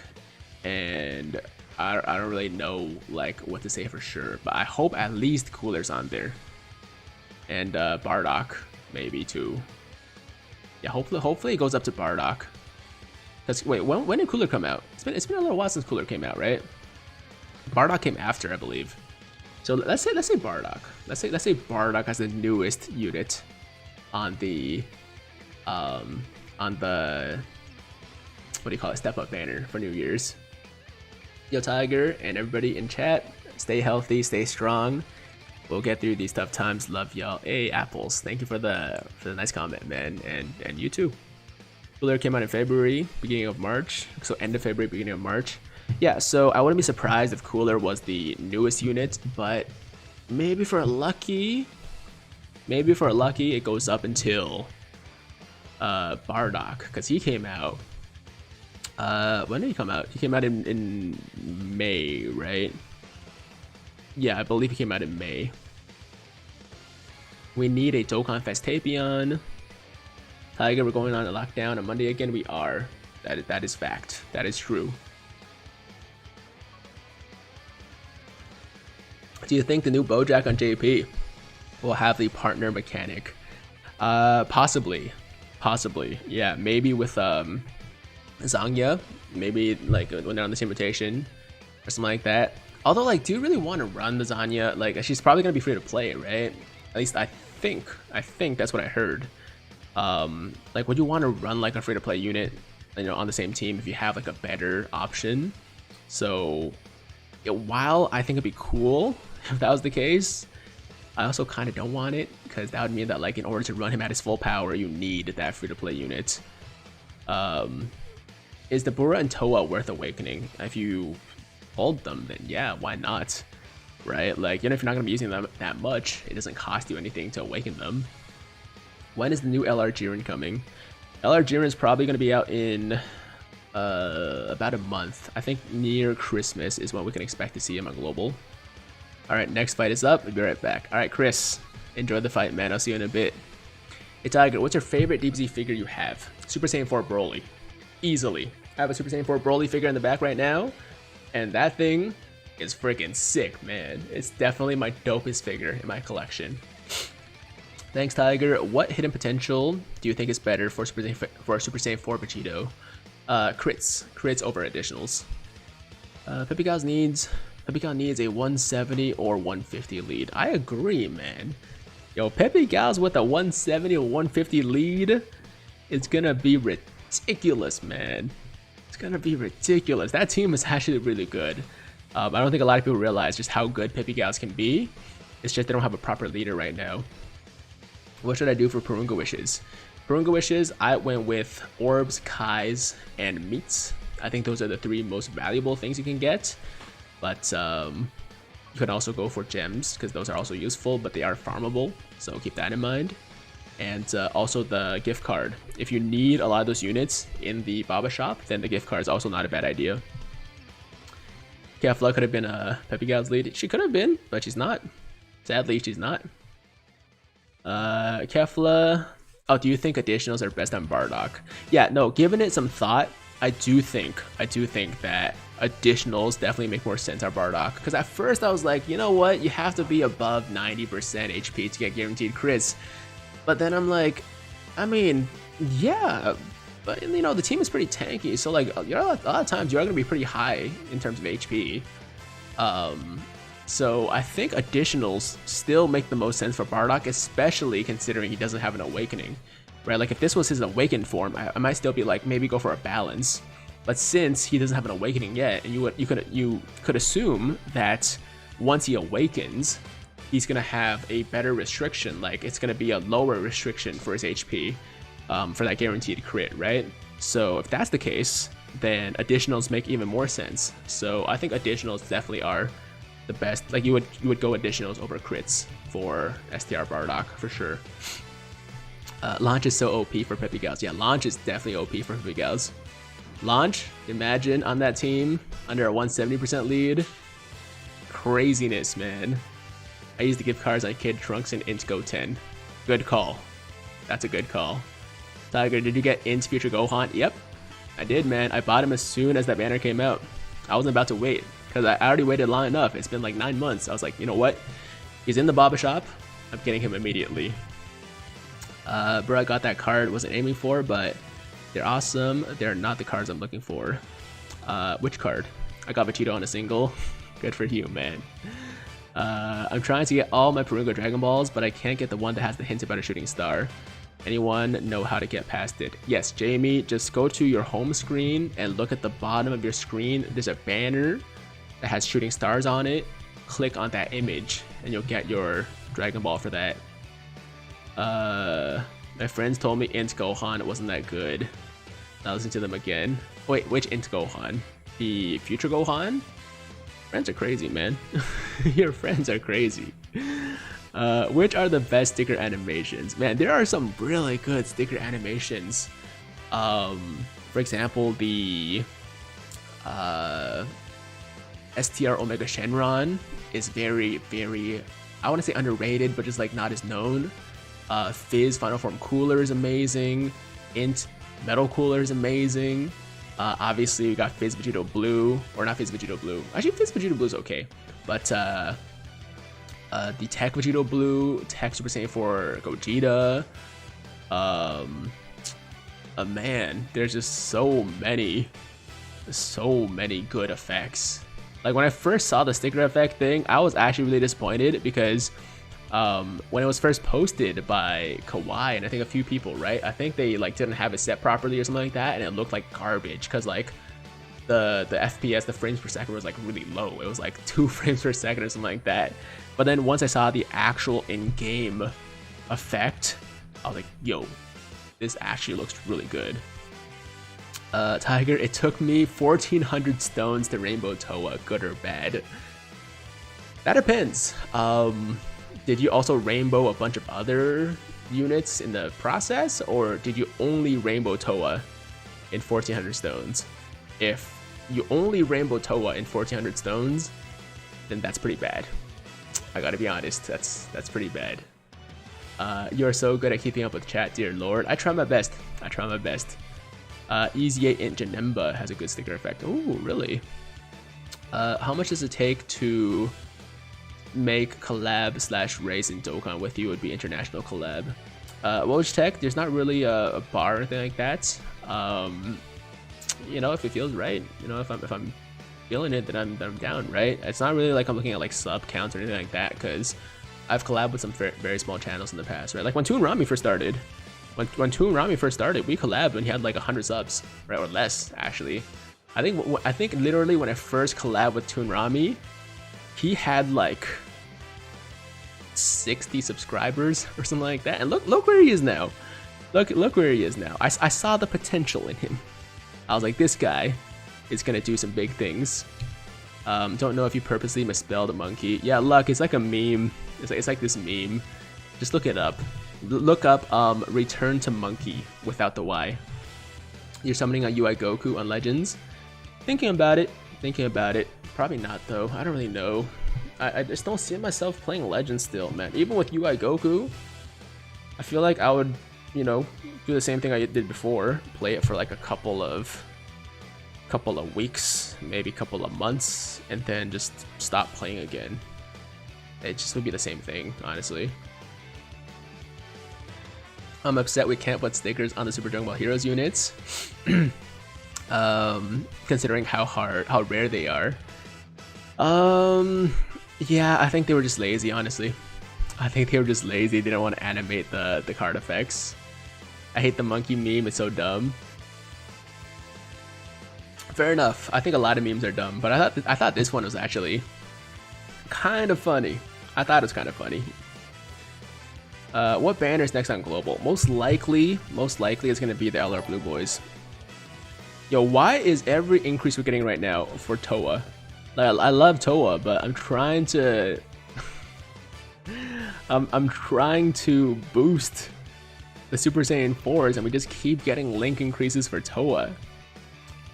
and I don't really know like what to say for sure. But I hope at least Cooler's on there, and Bardock maybe too. Yeah, hopefully it goes up to Bardock. Cause wait, when did Cooler come out? It's been a little while since Cooler came out, right? Bardock came after, I believe. So let's say Bardock. Let's say Bardock has the newest unit on the what do you call it, step up banner for New Year's. Yo Tiger and everybody in chat, stay healthy, stay strong. We'll get through these tough times. Love y'all. Hey Apples, thank you for the nice comment, man, and you too. Cooler came out in February, beginning of March, so end of February, beginning of March. Yeah, so I wouldn't be surprised if Cooler was the newest unit, but maybe for lucky it goes up until Bardock, because he came out. When did he come out? He came out in May, right? Yeah, I believe he came out in May. We need a Dokkan Festapion. Tiger, we're going on a lockdown on Monday again. We are. That is fact. That is true. Do you think the new Bojack on JP will have the partner mechanic? Possibly. Yeah, maybe with Zangya. Maybe like when they're on the same rotation or something like that. Although, like, do you really want to run the Zangya? Like, she's probably gonna be free to play, right? At least I think that's what I heard. Like, would you want to run like a free to play unit, you know, on the same team if you have like a better option? So, yeah, while I think it'd be cool if that was the case, I also kind of don't want it, because that would mean that, like, in order to run him at his full power, you need that free to play unit. Is the Bura and Toa worth awakening? If you hold them, then yeah, why not? Right? Like, you know, if you're not gonna be using them that much, it doesn't cost you anything to awaken them. When is the new LR Jiren coming? LR Jiren is probably gonna be out in about a month. I think near Christmas is when we can expect to see him on Global. Alright, next fight is up. We'll be right back. Alright, Chris, enjoy the fight, man. I'll see you in a bit. Hey Tiger, what's your favorite DBZ figure you have? Super Saiyan 4 Broly. Easily. I have a Super Saiyan 4 Broly figure in the back right now, and that thing is freaking sick, man. It's definitely my dopest figure in my collection. Thanks, Tiger. What hidden potential do you think is better for Super Saiyan 4 Vegito? Crits over additionals. Pepigal needs a 170 or 150 lead. I agree, man. Yo, Pepigal's with a 170 or 150 lead, it's gonna be ridiculous, man. It's gonna be ridiculous. That team is actually really good. I don't think a lot of people realize just how good Pepigal's can be. It's just they don't have a proper leader right now. What should I do for Purunga Wishes? Purunga Wishes, I went with Orbs, Kais, and Meats. I think those are the 3 most valuable things you can get. But you can also go for gems, because those are also useful, but they are farmable, so keep that in mind. And also the gift card. If you need a lot of those units in the Baba shop, then the gift card is also not a bad idea. Kefla could have been Pepigal's lead. She could have been, but she's not. Sadly, she's not. Kefla. Oh, do you think additionals are best on Bardock? Yeah, no, giving it some thought, I do think that additionals definitely make more sense on Bardock. Because at first I was like, you know what, you have to be above 90% HP to get guaranteed crits. But then I'm like, I mean, yeah, but you know, the team is pretty tanky, so like a lot of times you are going to be pretty high in terms of HP. So I think additionals still make the most sense for Bardock, especially considering he doesn't have an awakening, right? Like if this was his awakened form, I might still be like, maybe go for a balance. But since he doesn't have an awakening yet, and you could assume that once he awakens, he's gonna have a better restriction. Like it's gonna be a lower restriction for his HP for that guaranteed crit, right? So if that's the case, then additionals make even more sense. So I think additionals definitely are the best. Like you would go additionals over crits for STR Bardock for sure. Launch is so OP for Pepigals. Yeah, Launch is definitely OP for Pepigals. Launch, imagine on that team under a 170% lead. Craziness, man. I used the gift cards on Kid Trunks and Int Go 10. Good call. That's a good call. Tiger, did you get Int Future Gohan? Yep, I did, man. I bought him as soon as that banner came out. I wasn't about to wait, because I already waited long enough. It's been like 9 months. I was like, you know what? He's in the Baba shop. I'm getting him immediately. Bro, I got that card. Wasn't aiming for, but they're awesome. They're not the cards I'm looking for. Which card? I got Vegito on a single. Good for you, man. I'm trying to get all my Purunga Dragon Balls, but I can't get the one that has the hint about a shooting star. Anyone know how to get past it? Yes, Jamie, just go to your home screen and look at the bottom of your screen. There's a banner that has shooting stars on it. Click on that image and you'll get your Dragon Ball for that. My friends told me Int Gohan wasn't that good. I'll listen to them again. Wait, which Int Gohan? The Future Gohan? Friends are crazy, man. Your friends are crazy. Which are the best sticker animations? Man, there are some really good sticker animations. For example, the STR Omega Shenron is very, I want to say underrated, but just like not as known. Fizz Final Form Cooler is amazing. Int Metal Cooler is amazing. Obviously, we got Fizz Vegito Blue, or not Fizz Vegito Blue. Actually, Fizz Vegito Blue is okay, but the Tech Vegito Blue, Tech Super Saiyan 4 Gogeta. Man, there's just so many good effects. Like when I first saw the sticker effect thing, I was actually really disappointed because when it was first posted by Kawaii and I think a few people, right? I think they like didn't have it set properly or something like that, and it looked like garbage because like the FPS, the frames per second was like really low. It was like 2 frames per second or something like that. But then once I saw the actual in-game effect, I was like, yo, this actually looks really good. Tiger, it took me 1,400 stones to Rainbow Toa, good or bad? That depends. Did you also rainbow a bunch of other units in the process, or did you only Rainbow Toa in 1,400 stones? If you only Rainbow Toa in 1,400 stones, then that's pretty bad. I gotta be honest, that's pretty bad. You're so good at keeping up with chat, dear lord. I try my best. Easy 8 Int Janemba has a good sticker effect. Ooh, really? How much does it take to make collab / race in Dokkan with you? Would be international collab. Woj Tech, there's not really a bar or anything like that. You know, if it feels right, you know, if I'm feeling it, then I'm down, right? It's not really like I'm looking at like sub counts or anything like that, because I've collabed with some very small channels in the past, right? Like when Toon Rami first started, when Toon Rami first started, we collabed when he had like 100 subs, right, or less actually. I think literally when I first collabed with Toon Rami, he had like 60 subscribers or something like that, and look where he is now. Look where he is now. I saw the potential in him. I was like, this guy is gonna do some big things. Don't know if you purposely misspelled a monkey. Yeah, Luck, it's like a meme. It's like this meme. Just look it up. Look up Return to Monkey without the Y. You're summoning a UI Goku on Legends. Thinking about it. Probably not though. I don't really know. I just don't see myself playing Legends still, man. Even with UI Goku, I feel like I would, you know, do the same thing I did before. Play it for like a couple of weeks, maybe a couple of months, and then just stop playing again. It just would be the same thing, honestly. I'm upset we can't put stickers on the Super Dragon Ball Heroes units, considering how rare they are. Yeah, I think they were just lazy, honestly. I think they were just lazy. They didn't want to animate the card effects. I hate the monkey meme. It's so dumb. Fair enough. I think a lot of memes are dumb, but I thought this one was actually kind of funny. I thought it was kind of funny. What banner is next on Global? Most likely it's gonna be the LR Blue Boys. Yo, why is every increase we're getting right now for Toa? Like, I love Toa, but I'm trying to I'm trying to boost the Super Saiyan 4s, and we just keep getting link increases for Toa.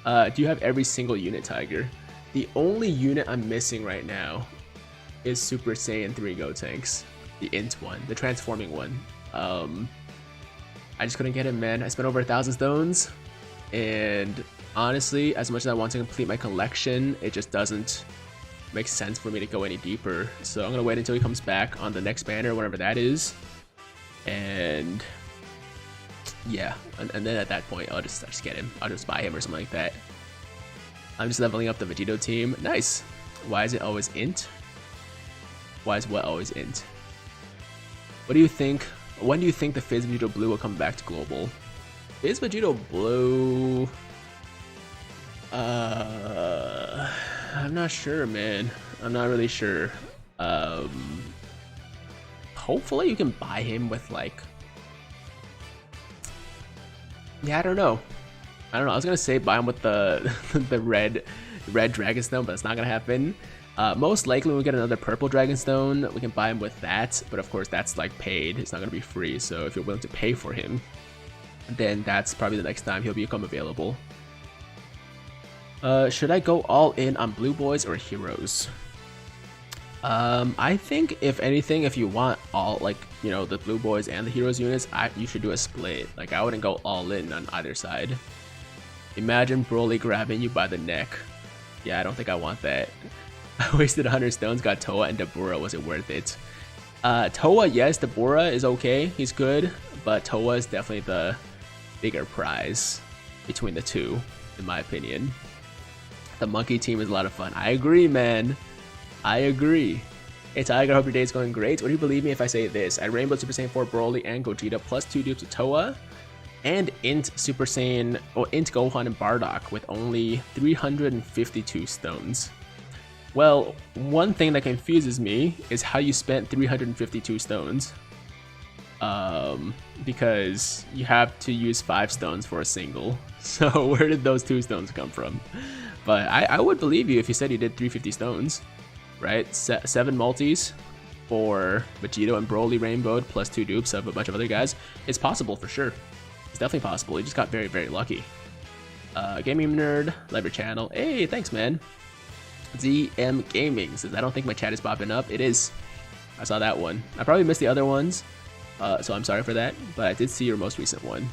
Do you have every single unit, Tiger? The only unit I'm missing right now is Super Saiyan 3 Gotenks. The Int one, the transforming one. I just couldn't get him, man. I spent over 1,000 stones, and honestly, as much as I want to complete my collection, it just doesn't make sense for me to go any deeper. So I'm gonna wait until he comes back on the next banner, whatever that is, and yeah, and then at that point, I'll just get him. I'll just buy him or something like that. I'm just leveling up the Vegito team. Nice. Why is it always int? Why is what always int? What do you think? When do you think the Fizz Vegito Blue will come back to global? Fizz Vegito Blue? I'm not sure, man. I'm not really sure. Hopefully you can buy him with like... Yeah, I don't know. I was gonna say buy him with the the red Dragonstone, but it's not gonna happen. Most likely when we get another purple Dragonstone, we can buy him with that, but of course that's like paid. It's not gonna be free, so if you're willing to pay for him, then that's probably the next time he'll become available. Should I go all in on Blue Boys or Heroes? I think if anything, if you want all, like, you know, the Blue Boys and the Heroes units, you should do a split. Like, I wouldn't go all in on either side. Imagine Broly grabbing you by the neck. Yeah, I don't think I want that. I wasted 100 stones, got Toa and Dabura. Was it worth it? Toa, yes. Dabura is okay. He's good. But Toa is definitely the bigger prize between the two, in my opinion. The monkey team is a lot of fun. I agree, man. I agree. Hey Tiger, hope your day is going great. Would you believe me if I say this? I rainbowed Super Saiyan 4 Broly and Gogeta plus 2 dupes of Toa and int Super Saiyan, or int Gohan and Bardock with only 352 stones. Well, one thing that confuses me is how you spent 352 stones. Because you have to use 5 stones for a single. So where did those 2 stones come from? But I would believe you if you said you did 350 stones, right? 7 multis for Vegito and Broly rainbowed plus 2 dupes of a bunch of other guys. It's possible for sure. It's definitely possible. You just got very, very lucky. Gaming Nerd, love your channel. Hey, thanks, man. ZM Gaming says, I don't think my chat is popping up. It is. I saw that one. I probably missed the other ones, so I'm sorry for that, but I did see your most recent one.